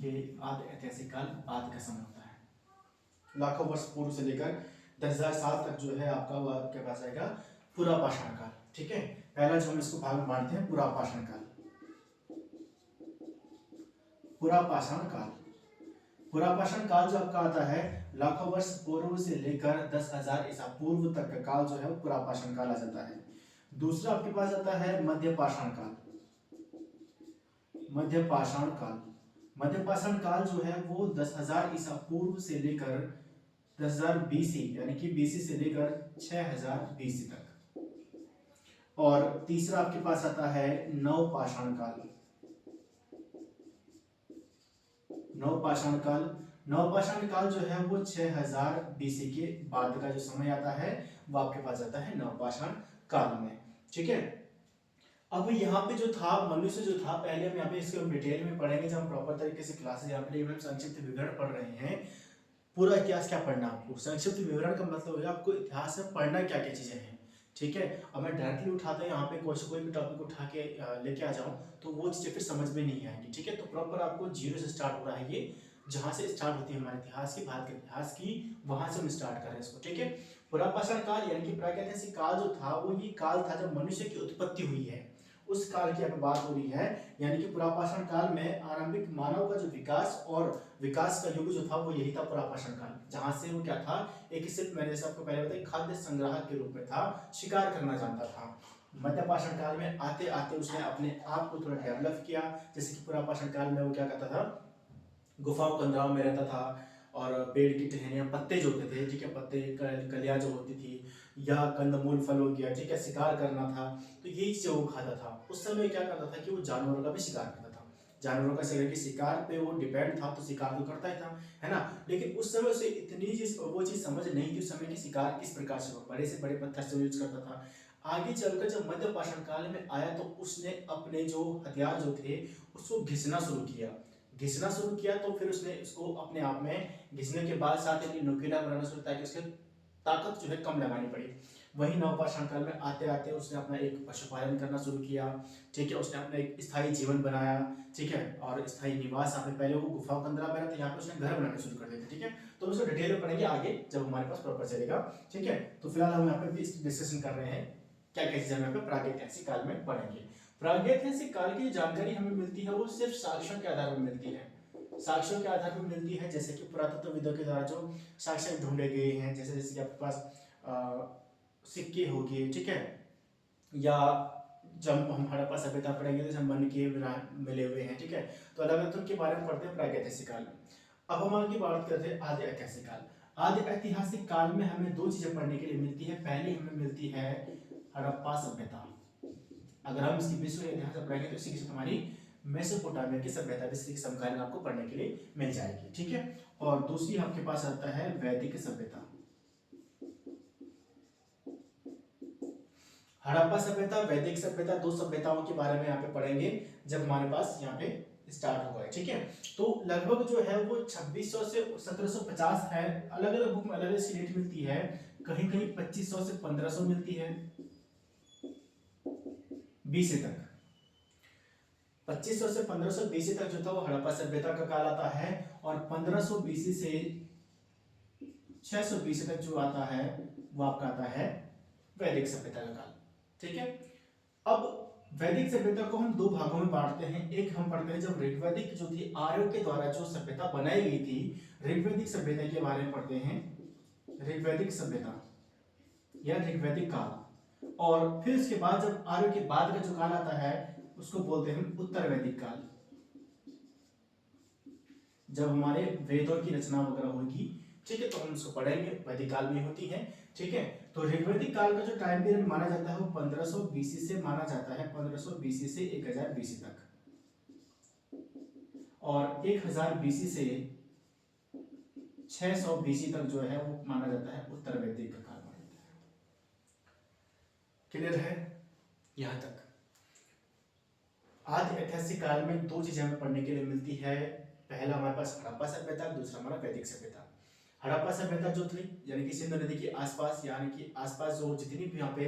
Speaker 1: ये आदि ऐतिहासिक काल बाद का समय होता है। लाखों वर्ष पूर्व से लेकर 10,000 साल तक जो है आपका वो आपके पास आएगा पुरापाषाण काल। ठीक है। पहला जो हम इसको भाग में बांटते हैं पुरापाषाण काल। पुरापाषाण काल, पुरापाषाण काल जो आपका आता है लाखों वर्ष पूर्व से लेकर 10,000 ईसा पूर्व तक का काल जो है वो पुरापाषाण काल आ जाता है। दूसरा आपके पास आता है मध्यपाषाण काल। मध्यपाषाण काल, मध्यपाषाण काल जो है वो 10,000 ईसा पूर्व से लेकर 10,000 बीसी यानी कि बीसी से लेकर 6,000 बीसी तक। और तीसरा आपके पास आता है नवपाषाण काल। नवपाषाण काल, नवपाषाण काल जो है वो 6,000 बीसी के बाद का जो समय आता है वो आपके पास आता है नवपाषाण काल में। ठीक है। अब यहाँ पे जो था मनुष्य जो था, पहले हम यहाँ पे इसको डिटेल में पढ़ेंगे जब हम प्रॉपर तरीके से क्लासेस यहाँ पे हम संक्षिप्त विवरण पढ़ रहे हैं। पूरा इतिहास क्या पढ़ना आपको, संक्षिप्त विवरण का मतलब है आपको इतिहास में पढ़ना क्या क्या चीजें हैं। ठीक है। अब मैं डायरेक्टली उठाता हूँ यहाँ पे कोई भी टॉपिक उठा के लेके आ जाऊँ तो वो चीजें फिर समझ में नहीं आएंगी। ठीक है। तो प्रॉपर आपको जीरो से स्टार्ट हो रहा है, ये जहाँ से स्टार्ट होती है हमारे इतिहास की, भारत के इतिहास की, वहां से हम स्टार्ट कर रहे हैं इसको। ठीक है। पुरापाषाण काल यानी कि प्रागैतिहासिक काल जो था वो ये काल था जब मनुष्य की उत्पत्ति हुई है, उस काल की अब बात हो रही है। यानी कि पुरापाषाण काल में आरंभिक मानव का जो विकास और विकास का युग जो था वो यही था पुरापाषाण काल, जहां से वो क्या था, एक सिर्फ मैंने जैसे आपको पहले बताया खाद्य संग्राहक के रूप में था, शिकार करना जानता था। मध्यपाषाण काल में आते आते उसने अपने आप को थोड़ा डेवलप किया। जैसे कि पुरापाषाण काल में वो क्या करता था, गुफाओं कंदराओं में रहता था और पेड़ की टहनियाँ पत्ते जो होते थे, ठीक है, पत्ते कलियां जो होती थी या कंदमूल फल हो गया, ठीक है, शिकार करना था तो यही चीजें वो खाता था। उस समय क्या करता था कि वो जानवरों का भी शिकार करता था, जानवरों का शिकार पे वो डिपेंड था तो शिकार तो करता ही था, है ना। लेकिन उस समय उसे इतनी वो चीज समझ नहीं थी उस समय की शिकार किस प्रकार से बड़े से बड़े पत्थर से यूज करता था। आगे चलकर जब मध्यपाषाण काल में आया तो उसने अपने जो हथियार जो थे उसको घिसना शुरू किया तो फिर उसने उसको अपने आप में घिसने के बाद साथ ही नुकीला बनाना शुरू, ताकि उसके ताकत जो है कम लगानी पड़ी। वहीं नवपाषाण काल में आते आते उसने अपना एक पशुपालन करना शुरू किया, ठीक है, उसने अपना एक स्थायी जीवन बनाया, ठीक है, और स्थायी निवास यहाँ पे, पहले वो गुफाओं के अंदर आ रहा था, यहाँ पे उसने घर बनाना शुरू कर दिया, ठीक है। तो उसको डिटेल में पढ़ेंगे आगे जब हमारे पास प्रॉपर चलेगा, ठीक है। तो फिलहाल हम यहाँ पे डिस्कशन कर रहे हैं क्या क्या चीजें हम यहाँ पे प्रागैतिहासिक काल में पढ़ेंगे। प्रागैतिहासिक काल की जानकारी हमें मिलती है वो सिर्फ साक्ष्यों के आधार पर मिलती है, साक्ष्यों के आधार पर मिलती है, जैसे कि पुरातत्वविदों के द्वारा जो साक्ष्य ढूंढे गए हैं, जैसे जैसे कि आपके पास सिक्के हो गए, ठीक है, या जब हम हड़प्पा सभ्यता पढ़ेंगे तो मन के मिले हुए हैं, ठीक है। तो अलग अलग के बारे में पढ़ते हैं प्रागैतिहासिक काल में। अब हम आगे बात करते हैं आदि ऐतिहासिक काल। आदि ऐतिहासिक काल में हमें दो चीजें पढ़ने के लिए मिलती है। पहली हमें मिलती है हड़प्पा सभ्यता, अगर हम इसकी विश्व इतिहास पढ़ेंगे तो इसी के साथ हमारी मेसोपोटामिया की सभ्यता भी समकालीन आपको पढ़ने के लिए मिल जाएगी, ठीक है। और दूसरी आपके पास आता है वैदिक सभ्यता। हड़प्पा सभ्यता, वैदिक सभ्यता, दो सभ्यताओं के बारे में यहाँ पे पढ़ेंगे जब हमारे पास यहाँ पे स्टार्ट होगा, ठीक है। तो लगभग जो है वो 2600 से 1750 है, अलग अलग बुक में अलग अलग डेट मिलती है, कहीं कहीं 2500 से 1500 मिलती है बीसी तक। 2500 से 1500 बीसी तक जो था वो हड़प्पा सभ्यता का काल आता है, और 1500 बीसी से 600 बीसी तक जो आता है वो आपका आता है वैदिक सभ्यता का काल, ठीक है। अब वैदिक सभ्यता को हम दो भागों में बांटते हैं। एक हम पढ़ते हैं जब ऋग्वैदिक जो थी आर्यों के द्वारा जो सभ्यता बनाई गई थी, ऋग्वैदिक सभ्यता के बारे में पढ़ते हैं, ऋग्वैदिक सभ्यता या ऋग्वैदिक काल। और फिर उसके बाद जब आर्यों के बाद का जो काल आता है उसको बोलते हैं उत्तर वैदिक काल, जब हमारे वेदों की रचना वगैरह होगी, ठीक है, तो हम उसको पढ़ेंगे, वैदिक काल में होती है, ठीक है। तो ऋग्वैदिक काल का जो टाइम पीरियड माना जाता है वो 1500 बीसी से माना जाता है, 1500 बीसी से 1000 बीसी तक, और 1000 बीसी से 600 बीसी तक जो है वो माना जाता है उत्तर वैदिक का काल माना जाता है। क्लियर है यहां तक? आदि ऐतिहासिक काल में दो चीजें हमें पढ़ने के लिए मिलती है। पहला हमारे पास हड़प्पा सभ्यता, दूसरा हमारा वैदिक सभ्यता। हड़प्पा सभ्यता जो थी यानी कि सिंधु नदी के आसपास, यानी कि आसपास जो जितनी भी यहाँ पे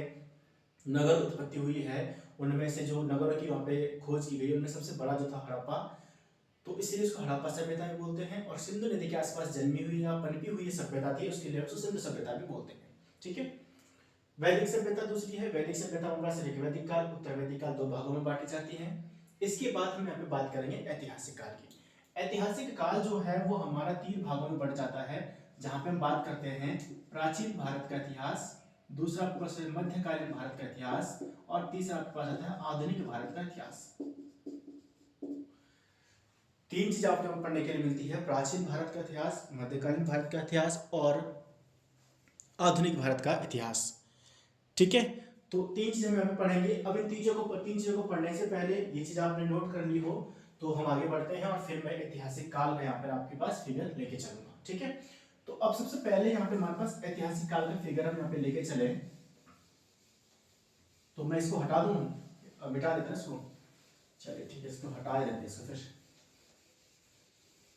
Speaker 1: नगर उत्पत्ति हुई है उनमें से जो नगरों की वहाँ पे खोज की गई उनमें सबसे बड़ा जो था हड़प्पा, तो इसलिए उसको हड़प्पा सभ्यता भी बोलते हैं। और सिंधु नदी के आसपास जन्मी हुई या पनपी हुई सभ्यता थी, उसके लिए उसको सिंधु सभ्यता भी बोलते हैं, ठीक है। वैदिक सभ्यता दूसरी है। वैदिक सभ्यता हमारे पास ऋग्वैदिक काल, उत्तर वैदिक काल, दो भागों में बांटी जाती है। इसके बाद हम यहाँ पे बात करेंगे ऐतिहासिक काल की। ऐतिहासिक काल जो है वो हमारा 3 भागों में बढ़ जाता है, जहां पे हम बात करते हैं प्राचीन भारत का इतिहास, दूसरा आपके पास मध्यकालीन भारत का इतिहास, और तीसरा आपके पास आता है आधुनिक भारत का इतिहास। 3 चीज आपको पढ़ने के लिए मिलती है, प्राचीन भारत का इतिहास, मध्यकालीन भारत का इतिहास और आधुनिक भारत का इतिहास, ठीक है। तो 3 चीजें हम पढ़ेंगे। अब इन 3 चीजों को पढ़ने से पहले ये चीज आपने नोट कर ली हो तो हम आगे बढ़ते हैं, और फिर मैं ऐतिहासिक काल का यहाँ पर आपके पास फिगर लेके चलूंगा, ठीक है। तो अब सबसे पहले यहाँ पे हमारे पास ऐतिहासिक काल का फिगर हम यहाँ पे लेके चले, तो मैं इसको हटा दूं, मिटा देते हैं इसको, चलिए ठीक है, इसको हटा देते हैं इसको फिर,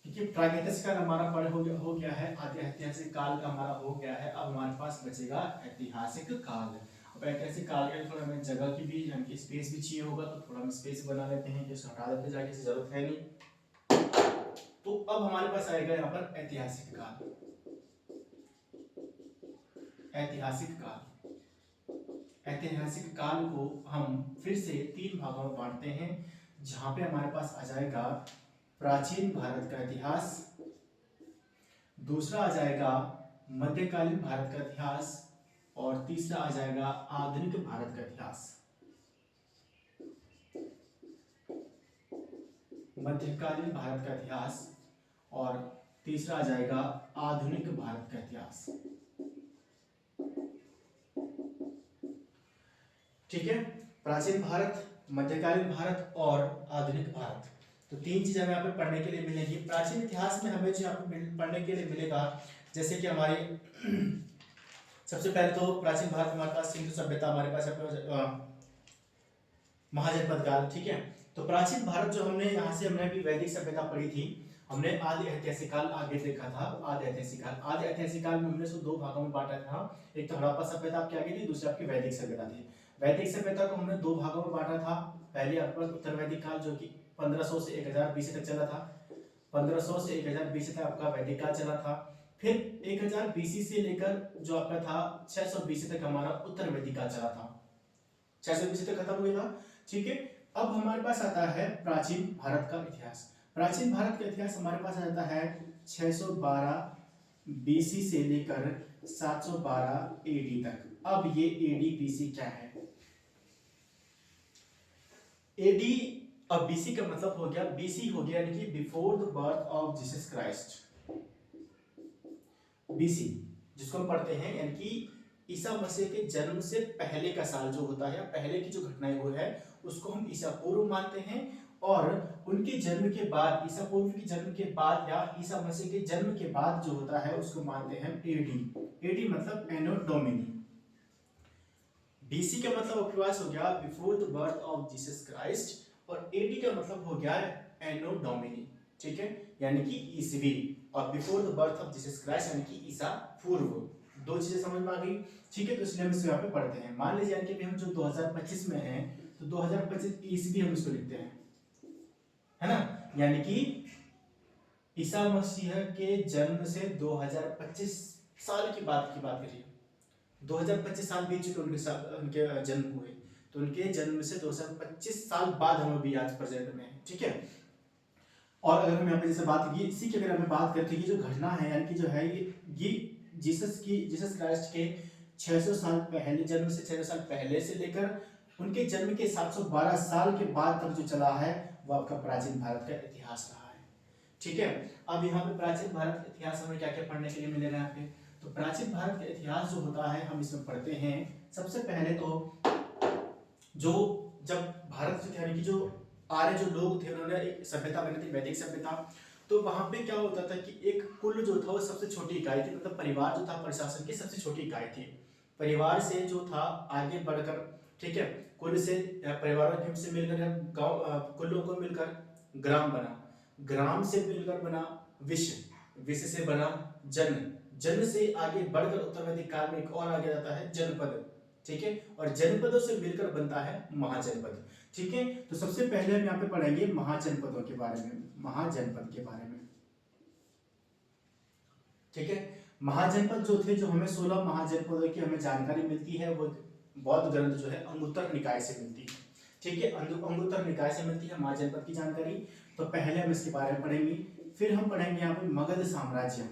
Speaker 1: क्योंकि प्रागैतिहासिक काल हमारा पढ़ हो गया है, आदि ऐतिहासिक काल का हमारा हो गया है। अब हमारे पास बचेगा ऐतिहासिक काल। अब ऐतिहासिक काल के लिए थोड़ा हमें जगह की भी यानी कि स्पेस भी चाहिए होगा, तो थोड़ा हम स्पेस बना लेते हैं, इसको हटा देते जाके, इसकी जरूरत है नहीं। तो अब हमारे पास आएगा यहाँ पर ऐतिहासिक काल। ऐतिहासिक काल, ऐतिहासिक काल को हम फिर से 3 भागों में बांटते हैं, जहां पे हमारे पास आ जाएगा प्राचीन भारत का इतिहास, दूसरा आ जाएगा मध्यकालीन भारत का इतिहास, और तीसरा आ जाएगा आधुनिक भारत का इतिहास। मध्यकालीन भारत का इतिहास और तीसरा आ जाएगा आधुनिक भारत का इतिहास, ठीक है। प्राचीन भारत, मध्यकालीन भारत और आधुनिक भारत, तो 3 चीजें हमें यहाँ पे पढ़ने के लिए मिलेगी। प्राचीन इतिहास में हमें जो यहाँ पे पढ़ने के लिए मिलेगा, जैसे कि हमारी सबसे पहले तो प्राचीन भारत हमारे पास सिंधु सभ्यता, हमारे पास महाजनपद काल, ठीक है। तो प्राचीन भारत जो हमने यहाँ से हमने भी वैदिक सभ्यता पढ़ी थी, हमने आदि ऐतिहासिक काल आगे देखा था। आदि ऐतिहासिक काल में हमने इसको दो भागों में बांटा था। एक तो हड़प्पा सभ्यता आपकी आगे थी, दूसरी आपकी वैदिक सभ्यता थी। वैदिक सभ्यता को हमने दो भागों में बांटा था। पहले आपके पास उत्तर वैदिक काल जो कि 1500 से 1000 बीसी तक चला था। 1500 से 1000 बीसी तक आपका वैदिक काल चला था। फिर 1000 बीसी से लेकर जो आपका था 600 बीसी तक हमारा उत्तर वैदिक काल चला था। 600 बीसी तक खत्म हो गया था। ठीक है, अब हमारे पास आता है प्राचीन भारत का इतिहास। प्राचीन भारत का इतिहास हमारे पास आ जाता है 612 बीसी से लेकर 712 एडी तक। अब ये एडी बीसी क्या है? एडी अब बीसी का मतलब हो गया, बीसी हो गया यानी कि before the birth of Jesus Christ. BC जिसको हम पढ़ते हैं यानी कि ईसा मसीह के जन्म से पहले का साल जो होता है, पहले की जो घटनाएं वो है उसको हम ईसा पूर्व मानते हैं। और उनके जन्म के बाद, ईसा पूर्व के जन्म के बाद या ईसा मसीह के जन्म के बाद जो होता है उसको मानते हैं एडी। एडी मतलब एनो डोमिनी। बीसी का मतलब आपके पास हो गया before the birth of Jesus Christ, और एडी का मतलब हो गया एनो डोमिनी। ठीक है, यानी कि ईसवी, और before the birth of Jesus Christ यानी कि ईसा पूर्व। दो चीजें समझ में आ गई। ठीक है, तो इसलिए हम इसको यहाँ पे पढ़ते हैं। मान लीजिए यानी कि हम जो 2025 में हैं तो 2025 ईस्वी हम इसको लिखते हैं, है ना। यानी कि ईसा मसीह के जन्म से 2025 साल की बात करिए। 2025 साल बीत चुके उनके जन्म हुए, तो उनके जन्म से 2025 साल बाद हम अभी आज प्रेजेंट में हैं। ठीक है, और अगर हम यहाँ पे जैसे बात की इसी की अगर हमें बात करते हैं कि जो घटना है यानी कि जो है ये जीसस क्राइस्ट के 600 साल पहले जन्म से 600 साल पहले से लेकर उनके जन्म के 712 साल के बाद तक जो चला है वो आपका प्राचीन भारत का इतिहास रहा है। ठीक है, अब यहाँ पे प्राचीन भारत का इतिहास हमें क्या क्या पढ़ने के लिए मिलेगा यहाँ पे? तो प्राचीन भारत का इतिहास जो होता है हम इसमें पढ़ते हैं। सबसे पहले तो जो जब भारत यानी कि जो आर्य जो लोग थे उन्होंने एक सभ्यता बनी थी, वैदिक सभ्यता। तो वहां पे क्या होता था कि एक कुल जो था वो सबसे छोटी इकाई थी, मतलब परिवार जो था प्रशासन की सबसे छोटी इकाई थी। परिवार से जो था आगे बढ़कर, ठीक है, कुल से परिवारों से मिलकर गांव, कुलों को मिलकर ग्राम बना, ग्राम से मिलकर बना विश्व, विश्व से बना जन, जन से आगे बढ़कर उत्तर वैदिक काल में एक और आगे जाता है जनपद। ठीक है, और जनपदों से मिलकर बनता है महाजनपद। ठीक है, तो सबसे पहले हम यहाँ पे पढ़ेंगे महाजनपदों के बारे में, महाजनपद के बारे में। ठीक है, महाजनपद जो थे, जो हमें 16 महाजनपदों की हमें जानकारी मिलती है वो बौद्ध ग्रंथ जो है अंगुत्तर निकाय से मिलती है। ठीक है, अंगुत्तर निकाय से मिलती है महाजनपद की जानकारी। तो पहले हम इसके बारे में पढ़ेंगे, फिर हम पढ़ेंगे यहाँ पे मगध साम्राज्य।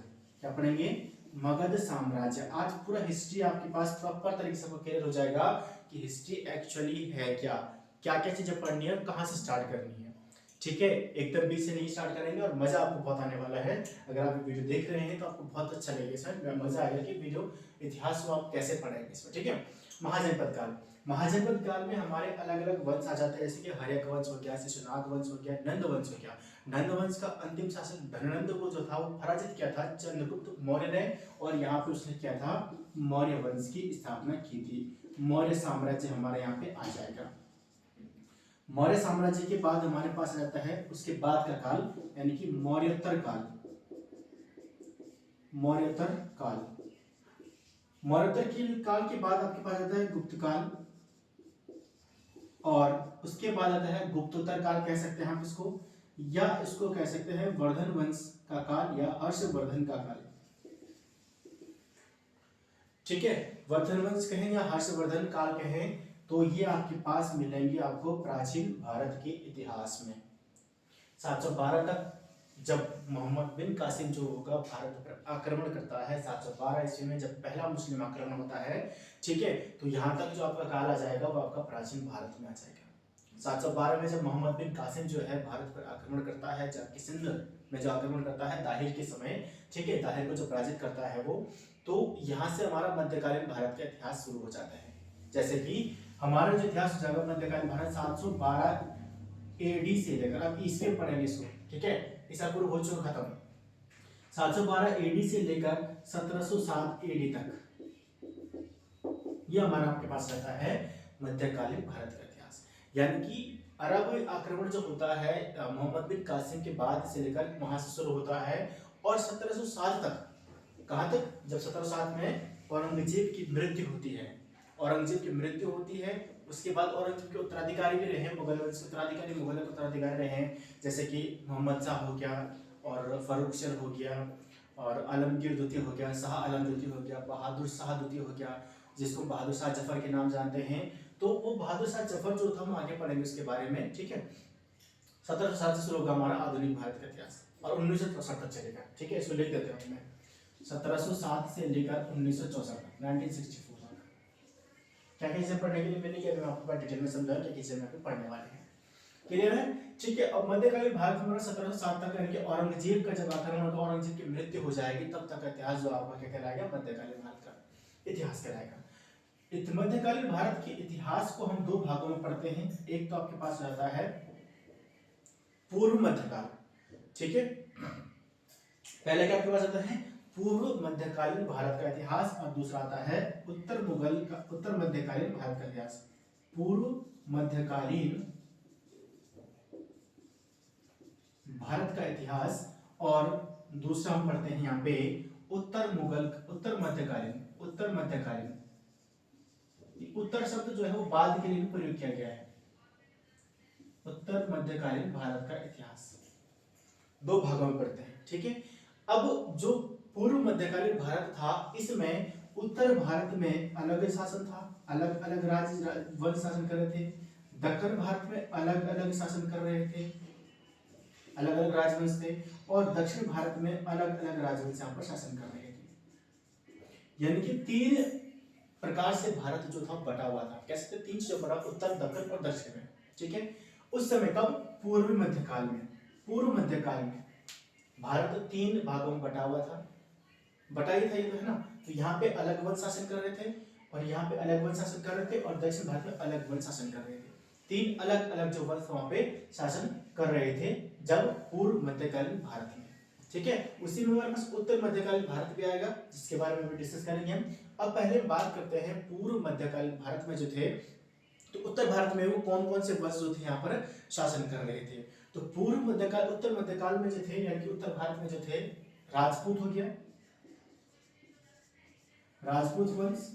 Speaker 1: क्या पढ़ेंगे? मगध साम्राज्य। आज पूरा हिस्ट्री आपके पास प्रॉपर तरीके से क्लियर हो जाएगा कि हिस्ट्री एक्चुअली है क्या, क्या क्या चीजें पढ़नी है, कहाँ से स्टार्ट करनी है। ठीक है, एकदम बीच से नहीं स्टार्ट करेंगे और मजा आपको बहुत आने वाला है। अगर आप वीडियो देख रहे हैं तो आपको बहुत अच्छा लगेगा, इसमें मजा आएगा कि वीडियो इतिहास को आप कैसे पढ़ेंगे इसमें। ठीक है, महाजनपद काल। महाजनपद काल में हमारे अलग अलग वंश आ जाते हैं, जैसे कि हर्यक वंश हो गया, शिशुनाग वंश हो गया, नंद वंश हो गया। नंद वंश का अंतिम शासक धननंद को जो था वो पराजित किया था चंद्रगुप्त मौर्य ने, और यहाँ पे उसने किया था मौर्य वंश की स्थापना की थी। मौर्य साम्राज्य हमारे यहाँ पे आ जाएगा। मौर्य साम्राज्य के बाद हमारे पास आ जाता है उसके बाद का काल, यानी कि मौर्योत्तर काल। मौर्योत्तर काल, मौर्योत्तर काल के बाद आपके पास आता है गुप्त काल, और उसके बाद आता है गुप्तोत्तर काल कह सकते हैं आप इसको, या इसको कह सकते हैं वर्धन वंश का काल या हर्षवर्धन का काल। ठीक है, वर्धन वंश कहें या हर्षवर्धन काल कहें, तो ये आपके पास मिलेंगे आपको प्राचीन भारत के इतिहास में। 712 तक जब मोहम्मद बिन कासिम जो होगा भारत पर आक्रमण करता है, 712 ईस्वी में जब पहला मुस्लिम आक्रमण होता है, ठीक है, तो यहाँ तक जो आपका काल आ जाएगा वो आपका प्राचीन भारत में आ जाएगा। 712 में जब मोहम्मद बिन कासिम जो है भारत पर आक्रमण करता है, जबकि सिंध में जो आक्रमण करता है दाहिर के समय, ठीक है, दाहिर को जो पराजित करता है वो, तो यहाँ से हमारा मध्यकालीन भारत का इतिहास शुरू हो जाता है। जैसे कि हमारा जो इतिहास हो जाएगा मध्यकालीन भारत 712 एडी से लेकर, अब ईस्वी पढ़ेंगे इसको, ठीक है, ईसा पूर्व हो चुका खत्म, 712 एडी से लेकर 1707 एडी तक, ये हमारा आपके पास रहता है मध्यकालीन भारत का इतिहास। यानी कि अरब आक्रमण जो होता है मोहम्मद बिन कासिम के बाद से लेकर वहां से शुरू होता है और 1707 तक, कहाँ तक, जब 1707 में औरंगजेब की मृत्यु होती है, औरंगजेब की मृत्यु होती है। उसके बाद औरंगजेब के उत्तराधिकारी भी रहे, मुगल वंश के उत्तराधिकारी, मुगल के उत्तराधिकारी रहे, जैसे कि मोहम्मद शाह हो गया और फर्रुखशर हो गया और आलमगीर द्वितीय हो गया, शाह आलम द्वितीय हो गया, बहादुर शाह द्वितीय हो गया, जिसको बहादुर शाह जफर के नाम जानते हैं। तो वो बहादुर शाह जफर जो था हम आगे पढ़ेंगे उसके बारे में, ठीक है। 1707 से शुरू होगा हमारा आधुनिक भारत का इतिहास और 1964 तक चलेगा, ठीक है, इसको लिख देते हैं हमें 1707 से लेकर 1964 तक, 1964 तक। क्या चीजें पढ़ने के लिए मिलेगी, मैं आपको डिटेल में समझाऊं क्या चीजें मैं पढ़ने वाले हैं, क्लियर है, ठीक है। अब मध्यकालीन भारत में 1707 तक यानी कि औरंगजेब का जब आक्रमण होगा, औरंगजेब की मृत्यु हो जाएगी, तब तक का इतिहास जो आपका क्या कहलाएगा, मध्यकालीन भारत का इतिहास कहलाएगा। मध्यकालीन भारत के इतिहास को हम दो भागों में पढ़ते हैं। एक तो आपके पास रहता है पूर्व मध्यकाल, ठीक है, पहले क्या आपके पास आता है पूर्व मध्यकालीन भारत का इतिहास और दूसरा आता है उत्तर मध्यकालीन भारत का इतिहास। पूर्व मध्यकालीन भारत का इतिहास और दूसरा हम पढ़ते हैं यहाँ पे उत्तर मध्यकालीन। उत्तर शब्द जो है वो बाद के लिए भी प्रयोग किया गया है। उत्तर मध्यकालीन भारत का इतिहास दो भागों में पढ़ते हैं, ठीक है। अब जो पूर्व मध्यकालीन भारत था, इसमें उत्तर भारत में अलग शासन था, अलग अलग राज्य वंश शासन कर रहे थे। दक्षिण भारत में अलग अलग शासन कर रहे थे, अलग अलग राजवंश थे, और दक्षिण भारत में अलग अलग राजवंश यहाँ पर शासन कर रहे थे। यानी कि तीन प्रकार से भारत जो था बटा हुआ था, कैसे तीन से बड़ा, उत्तर, दक्षिण और दक्षिण में, ठीक है। उस समय कब, पूर्व मध्यकाल में भारत तीन भागों में बटा हुआ था, बटा ही था ये तो, है ना। तो यहाँ पे अलग वंश शासन कर रहे थे और यहाँ पे अलग वंश शासन कर रहे थे, और दक्षिण भारत में अलग वंश शासन कर रहे थे। तीन अलग अलग जो वंश वहां पे शासन कर रहे थे जब पूर्व मध्यकालीन भारत में, ठीक है। उसी में हमारे पास उत्तर मध्यकालीन भारत भी आएगा, जिसके बारे में भी डिस्कस करेंगे हम। अब पहले बात करते हैं पूर्व मध्यकालीन भारत में जो थे, तो उत्तर भारत में वो कौन कौन से वंश जो थे यहाँ पर शासन कर रहे थे। तो उत्तर मध्यकाल में जो थे, यानी कि उत्तर भारत में जो थे, राजपूत हो गया, राजपूत वंश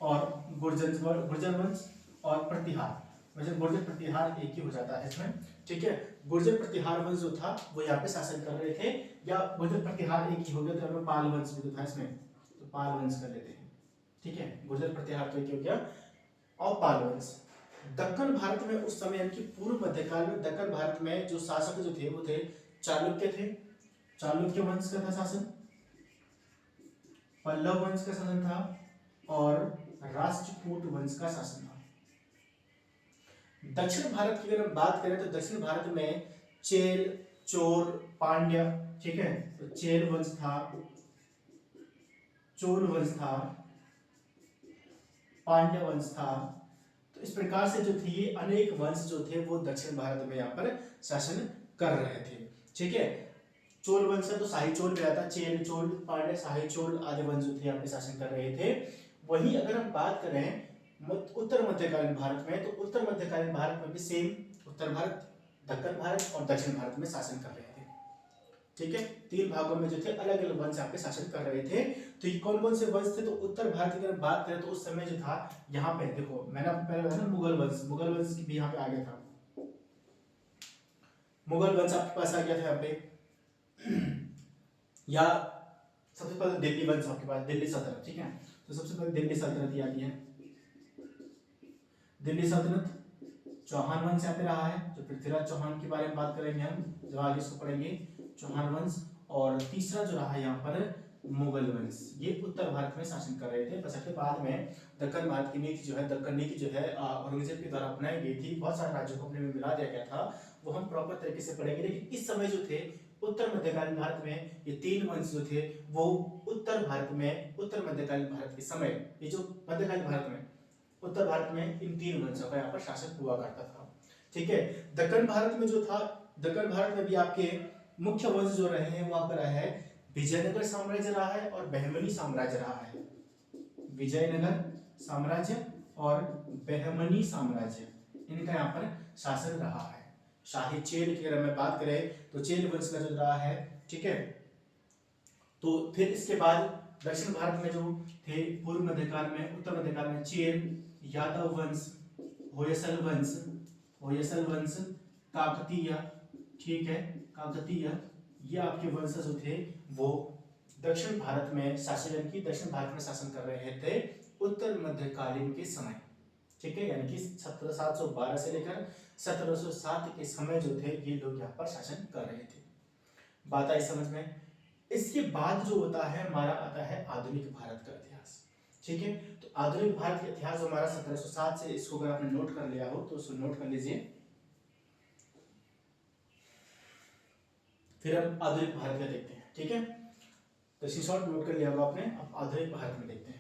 Speaker 1: और गुर्जर वंश और प्रतिहार, वैसे गुर्जर प्रतिहार एक ही हो जाता है इसमें, ठीक है। गुर्जर प्रतिहार वंश जो था वो यहाँ पे शासन कर रहे थे, या गुर्जर प्रतिहार एक ही हो गया तो हमें पाल वंश भी तो था इसमें, तो पाल वंश कर लेते हैं, ठीक है। गुर्जर प्रतिहार तो एक ही हो गया और पाल वंश। दक्कन भारत में उस समय यानी कि पूर्व मध्यकाल में दक्कन भारत में जो शासक जो थे वो थे चालुक्य थे, चालुक्य वंश का था शासन, पल्लव वंश का शासन था और राष्ट्रकूट वंश का शासन था। दक्षिण भारत की अगर हम बात करें तो दक्षिण भारत में चेल, चोल, पांड्य, ठीक है, तो चेल वंश था, चोल वंश था, पांड्य वंश था। तो इस प्रकार से जो थी अनेक वंश जो थे वो दक्षिण भारत में यहाँ पर शासन कर रहे थे, ठीक है। चोल वंश का तो शाही चोल भी आता, चेल चोल, पांड्य, शाही चोल आदि वंश जो थे यहाँ पे शासन कर रहे थे। वहीं अगर हम बात करें उत्तर मध्यकालीन भारत में, तो उत्तर मध्यकालीन भारत में भी सेम उत्तर भारत, दक्षिण भारत और दक्षिण भारत में शासन कर रहे थे, ठीक है। तीन भागों में जो थे अलग अलग वंश यहाँ पे शासन कर रहे थे। तो ये कौन कौन से वंश थे, तो उत्तर भारत की अगर बात करें तो उस समय जो था यहाँ पे देखो, मैंने आपको पहले बताया ना मुगल वंश भी यहाँ पे आ गया था, मुगल वंश आपके पास आ गया था यहाँ पे, या सबसे पहले दिल्ली वंश आपके पास, दिल्ली सल्तनत, ठीक है। तो सबसे पहले दिल्ली सल्तनत आती है, दिल्ली सल्तनत, चौहान वंश यहाँ पे रहा है, जो पृथ्वीराज चौहान के बारे में बात करेंगे हम जब आगे इसको पढ़ेंगे, चौहान वंश। और तीसरा जो रहा यहाँ पर मुगल वंश, ये उत्तर भारत में शासन कर रहे थे। बशर्ते बाद में दक्कन भारत की नीति जो है, दक्कन नीति जो है औरंगजेब के द्वारा अपनाई गई थी, बहुत सारे राज्यों को अपने में मिला दिया गया था, वो हम प्रॉपर तरीके से पढ़ेंगे। लेकिन इस समय जो थे उत्तर मध्यकालीन भारत में ये तीन वंश जो थे वो उत्तर मध्यकालीन भारत के समय, ये जो मध्यकालीन भारत में, उत्तर भारत में इन तीन वंशों का यहाँ पर शासन हुआ करता था, ठीक है। दक्कन भारत में जो था, दक्कन भारत में भी आपके मुख्य वंश जो रहे हैं वहां पर है विजयनगर साम्राज्य रहा है और बहमनी साम्राज्य रहा है, विजयनगर साम्राज्य और बहमनी साम्राज्य, इनका यहाँ पर शासन रहा है। शाही चेल की अगर मैं बात करें तो चेल वंश का जो रहा है, ठीक है। तो फिर इसके बाद दक्षिण भारत में जो थे पूर्व मध्यकाल में, उत्तर मध्यकाल में चेल, यादव वंश, होयसल वंश, काकतीय, ठीक है, काकतीय, ये आपके वंश जो थे वो दक्षिण भारत में शासन कर रहे थे उत्तर मध्यकालीन के समय, ठीक है, यानी कि 1712 से लेकर 1707 के समय जो थे ये लोग यहाँ पर शासन कर रहे थे। बात आई समझ में। इसके बाद जो होता है हमारा आता है आधुनिक भारत का इतिहास, ठीक है। तो आधुनिक भारत का इतिहास हमारा 1707 से, इसको अगर आपने नोट कर लिया हो तो उसको नोट कर लीजिए। फिर हम आधुनिक भारत का देखते हैं, ठीक है। तो इसी शॉर्ट नोट कर लिया होगा आपने। अब आधुनिक भारत में देखते हैं।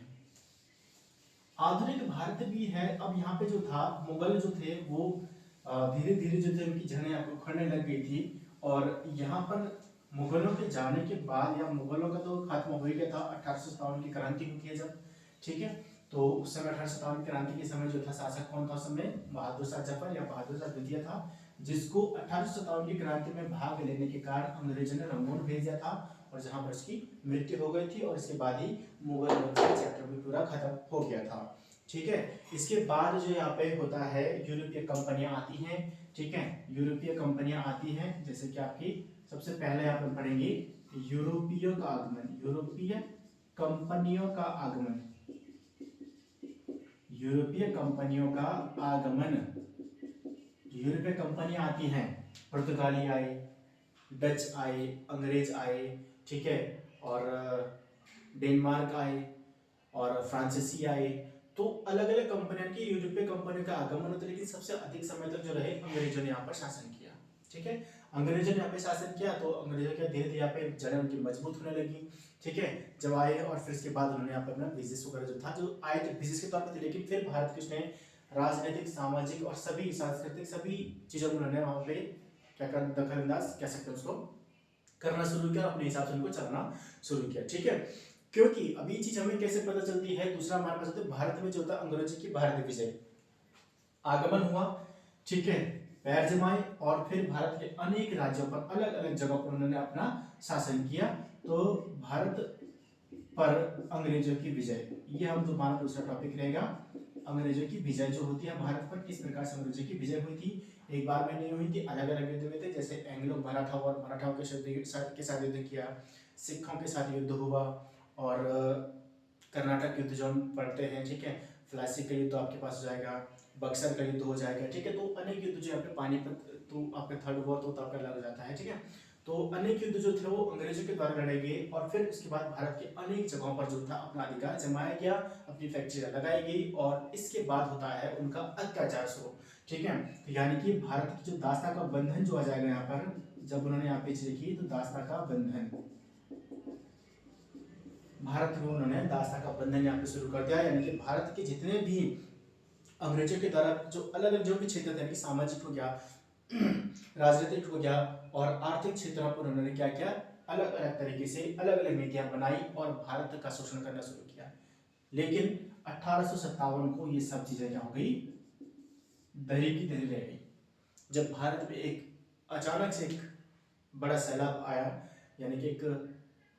Speaker 1: आधुनिक भारत भी है। अब यहाँ पे जो था मुगल जो थे वो धीरे धीरे जो थे उनकी जड़ें आपको उखड़ने लग गई थी, और यहाँ पर मुगलों के जाने के बाद, या मुगलों का तो खात्मा हो ही गया था, 1857 की क्रांति हुई थी जब, ठीक है। तो उस समय 1857 की क्रांति के समय जो था शासक कौन था उस समय? बहादुर शाह जफर या बहादुर शाह द्वितीय था, जिसको 1857 की क्रांति में भाग लेने के कारण अंग्रेजों ने रंगून भेज दिया था, और जहां पर उसकी मृत्यु हो गई थी, और इसके बाद ही मुगल वंश का चैप्टर भी पूरा खत्म हो गया था, ठीक है। इसके बाद जो यहाँ पे होता है यूरोपीय कंपनियां आती हैं, ठीक है। यूरोपीय कंपनियां आती हैं, जैसे कि आपकी सबसे पहले यहाँ पर पढ़ेंगे यूरोपियों का आगमन, यूरोपीय कंपनियों का आगमन, यूरोपीय कंपनियों का आगमन। यूरोपीय कंपनियां आती हैं, पुर्तगाली आए, डच आए, अंग्रेज आए, ठीक है, और डेनमार्क आए, और फ्रांसीसी आए। तो अलग अलग कंपनियों की, यूरोपीय कंपनियों का आगमन होता है, लेकिन सबसे अधिक समय तक जो रहे अंग्रेजों ने यहाँ पर शासन किया, ठीक है। अंग्रेजों ने यहाँ पे शासन किया, तो अंग्रेजों के धीरे धीरे यहाँ पे जड़ें उनकी मजबूत होने लगी, ठीक है, जब आए। और फिर इसके बाद उन्होंने यहाँ पर अपना बिजनेस वगैरह जो था, जो आए थे बिजनेस के तौर पर थे, लेकिन फिर भारत के उसने राजनीतिक, सामाजिक और सभी सांस्कृतिक सभी चीजों को उन्होंने वहाँ पे क्या कर, दखलंदाज कह सकते हैं उसको, करना शुरू किया, अपने हिसाब से उनको चलना शुरू किया, ठीक है। क्योंकि अभी चीज हमें कैसे पता चलती है, दूसरा हमारे पास होता है भारत में जो होता है अंग्रेजों की भारत विजय, आगमन हुआ, ठीक है, पैर जमाए, और फिर भारत के अनेक राज्यों पर, अलग अलग जगहों पर उन्होंने अपना शासन किया। तो भारत पर अंग्रेजों की विजय, ये हम हमारा दूसरा टॉपिक रहेगा। अंग्रेजों की विजय जो होती है भारत पर, किस प्रकार से अंग्रेजों की विजय हुई थी, एक बार में नहीं हुई थी, अलग अलग युद्ध हुए थे, जैसे एंग्लो मराठा और मराठाओं के साथ युद्ध किया, सिखों के साथ युद्ध हुआ, और कर्नाटक युद्ध जो हम पढ़ते हैं, ठीक है, प्लासी का युद्ध आपके पास हो जाएगा, बक्सर का युद्ध हो जाएगा, ठीक है। तो अनेक युद्ध जो यहाँ पे पानीपत, तो आपका थर्ड वॉर तो आपका लग जाता है, ठीक है। तो अनेक युद्ध जो थे वो अंग्रेजों के द्वारा लड़े गए, और फिर उसके बाद भारत के अनेक जगहों पर जो था अपना अधिकार जमाया गया, अपनी फैक्ट्रियां लगाई गई, और इसके बाद होता है उनका अत्याचार शुरू, ठीक है। तो यानी कि भारत की जो दास्ता का बंधन जो आ जाएगा यहाँ पर, जब उन्होंने यहाँ पे लिखी, तो दास्ता का बंधन, भारत में उन्होंने दास्ता का बंधन यहाँ पे शुरू कर दिया, यानी कि भारत के जितने भी अंग्रेजों के द्वारा जो अलग अलग जो भी क्षेत्र थे, सामाजिक हो गया, राजनीतिक हो गया, और आर्थिक क्षेत्रों पर उन्होंने क्या किया, अलग अलग तरीके से अलग अलग नीतियां बनाई और भारत का शोषण करना शुरू किया। लेकिन 1857 को ये सब चीजें क्या हो गई, दही की दही रह गई, जब भारत में एक अचानक से एक बड़ा सैलाब आया, यानी कि एक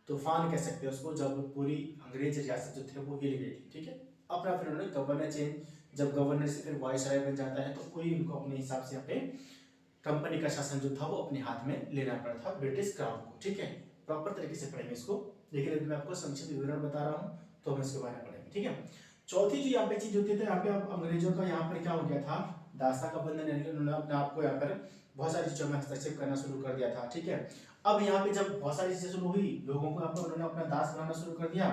Speaker 1: तूफान कह सकते हैं उसको, जब पूरी अंग्रेज रियासत जो थे वो हिल गई थी, ठीक है। अपना फिर उन्होंने गवर्नर चेंज, जब गवर्नर से फिर वायसराय बन जाता है, तो कोई उनको अपने हिसाब से यहाँ पे कंपनी का शासन जो था वो अपने हाथ में लेना पड़ा था ब्रिटिश क्राउन को, ठीक है। प्रॉपर तरीके से पढ़ेंगे इसको, लेकिन अभी मैं आपको संक्षिप्त विवरण बता रहा हूँ, तो हम इसके बारे में पढ़ेंगे, ठीक है। चौथी जो यहाँ पे चीज होती थी, यहाँ पे अंग्रेजों का यहाँ पर क्या हो गया था, दास्ता का बंधन, यानी कि उन्होंने अपने आपको यहाँ पर बहुत सारी चीजों में हस्तक्षेप करना शुरू कर दिया था, ठीक है। अब यहाँ पे जब बहुत सारी चीजें शुरू हुई, लोगों को यहाँ पर उन्होंने अपना दास बनाना शुरू कर दिया,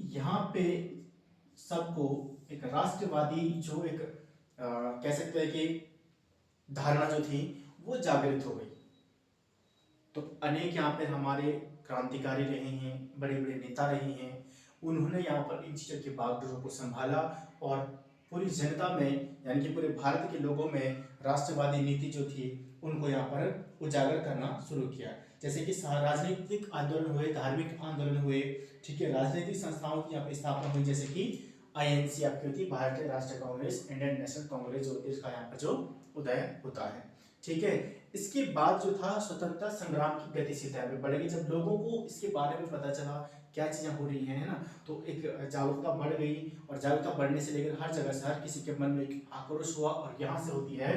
Speaker 1: यहाँ पे सबको एक राष्ट्रवादी जो एक कह सकते हैं कि धारणा जो थी वो जागृत हो गई। तो अनेक यहाँ पे हमारे क्रांतिकारी रहे हैं, बड़े बड़े नेता रहे हैं, उन्होंने यहाँ पर इन चीजों के बागडोरों को संभाला, और पूरी जनता में, यानी कि पूरे भारत के लोगों में राष्ट्रवादी नीति जो थी उनको यहाँ पर उजागर करना शुरू किया। जैसे कि राजनीतिक आंदोलन हुए, धार्मिक आंदोलन हुए, ठीक है, राजनीतिक संस्थाओं की यहाँ पे स्थापना हुई, जैसे कि INC आपकी होती है भारतीय राष्ट्रीय कांग्रेस, इंडियन नेशनल कांग्रेस जो होती है, इसका यहाँ पर जो उदय होता है। ठीक है, इसके बाद जो था स्वतंत्रता संग्राम की गतिशीलता में बढ़ेगी। जब लोगों को इसके बारे में पता चला क्या चीजें हो रही हैं, है ना, तो एक जागरूकता बढ़ गई, और जागरूकता बढ़ने से लेकर हर जगह से हर किसी के मन में एक आक्रोश हुआ, और यहाँ से होती है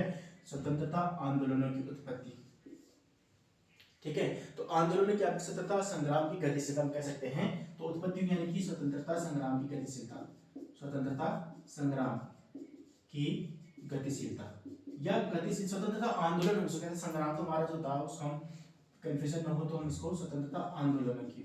Speaker 1: स्वतंत्रता आंदोलनों की उत्पत्ति। ठीक है, तो आंदोलन क्या, स्वतंत्रता संग्राम की गतिशीलता हम कह सकते हैं, तो उत्पत्ति यानी कि स्वतंत्रता संग्राम की गतिशीलता, स्वतंत्रता संग्राम की गतिशीलता या गतिशील स्वतंत्रता आंदोलन, हम कहते हैं संग्राम तो हमारा जो था उसको हम कंफ्यूजन न हो तो हम इसको स्वतंत्रता आंदोलन की,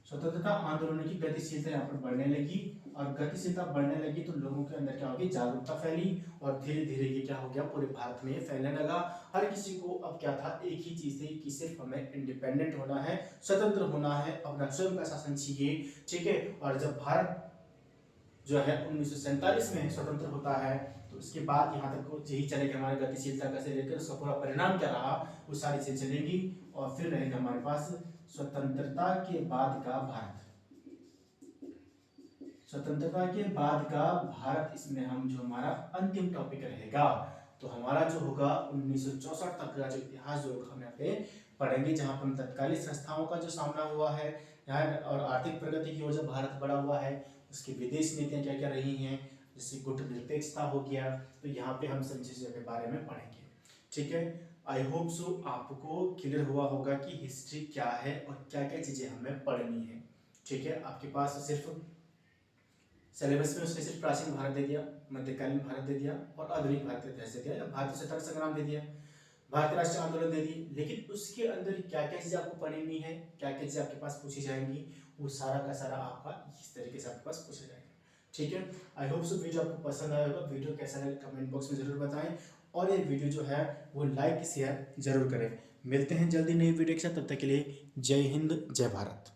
Speaker 1: स्वतंत्रता आंदोलन की गतिशीलता यहाँ पर बढ़ने लगी, और गतिशीलता बढ़ने लगी तो लोगों के अंदर क्या होगी, जागरूकता फैली, और धीरे धीरे ये क्या हो गया, पूरे भारत में फैलने लगा। हर किसी को अब क्या था, एक ही चीज थी कि सिर्फ हमें इंडिपेंडेंट होना है, स्वतंत्र होना है, अपना स्वयं का शासन चाहिए। ठीक है, और जब भारत जो है 1947 में स्वतंत्र होता है, तो उसके बाद यहाँ तक यही चलेगा, हमारी गतिशीलता कैसे लेकर उसका पूरा परिणाम क्या रहा, वो सारी चीजें चलेंगी, और फिर रहेगा हमारे पास स्वतंत्रता के बाद का भारत, स्वतंत्रता के बाद का भारत, इसमें हम जो हमारा अंतिम टॉपिक रहेगा, तो हमारा जो होगा 1964 तक का जो इतिहास जो हम यहाँ पे पढ़ेंगे, जहाँ पर हम तत्कालीन संस्थाओं का जो सामना हुआ है यहाँ, और आर्थिक प्रगति की वजह भारत बड़ा हुआ है, उसकी विदेश नीतियाँ क्या क्या रही हैं, जैसे गुटनिरपेक्षता हो गया, तो यहाँ पे हम सब चीज़ों के बारे में पढ़ेंगे। ठीक है, आई होप सो आपको क्लियर हुआ होगा कि हिस्ट्री क्या है और क्या क्या चीज़ें हमें पढ़नी है। ठीक है, आपके पास सिर्फ सिलेबस में उसने सिर्फ प्राचीन भारत दे दिया, मध्यकालीन भारत दे दिया, और आधुनिक भारत का इतिहास दे दिया, या भारतीय स्वतंत्रता संग्राम दे दिया, भारतीय राष्ट्रीय आंदोलन दे दिए, लेकिन उसके अंदर क्या क्या चीज़ें आपको पढ़नी है, क्या क्या चीज़ें आपके पास पूछी जाएंगी, वो सारा का सारा आपका इस तरीके से आपके पास पूछा जाएगा। ठीक है, आई होप सो वीडियो आपको पसंद आया होगा। वीडियो कैसा लगे कमेंट बॉक्स में जरूर बताएं, और ये वीडियो जो है वो लाइक शेयर जरूर करें। मिलते हैं जल्दी नई वीडियो के साथ, तब तक के लिए जय हिंद जय भारत।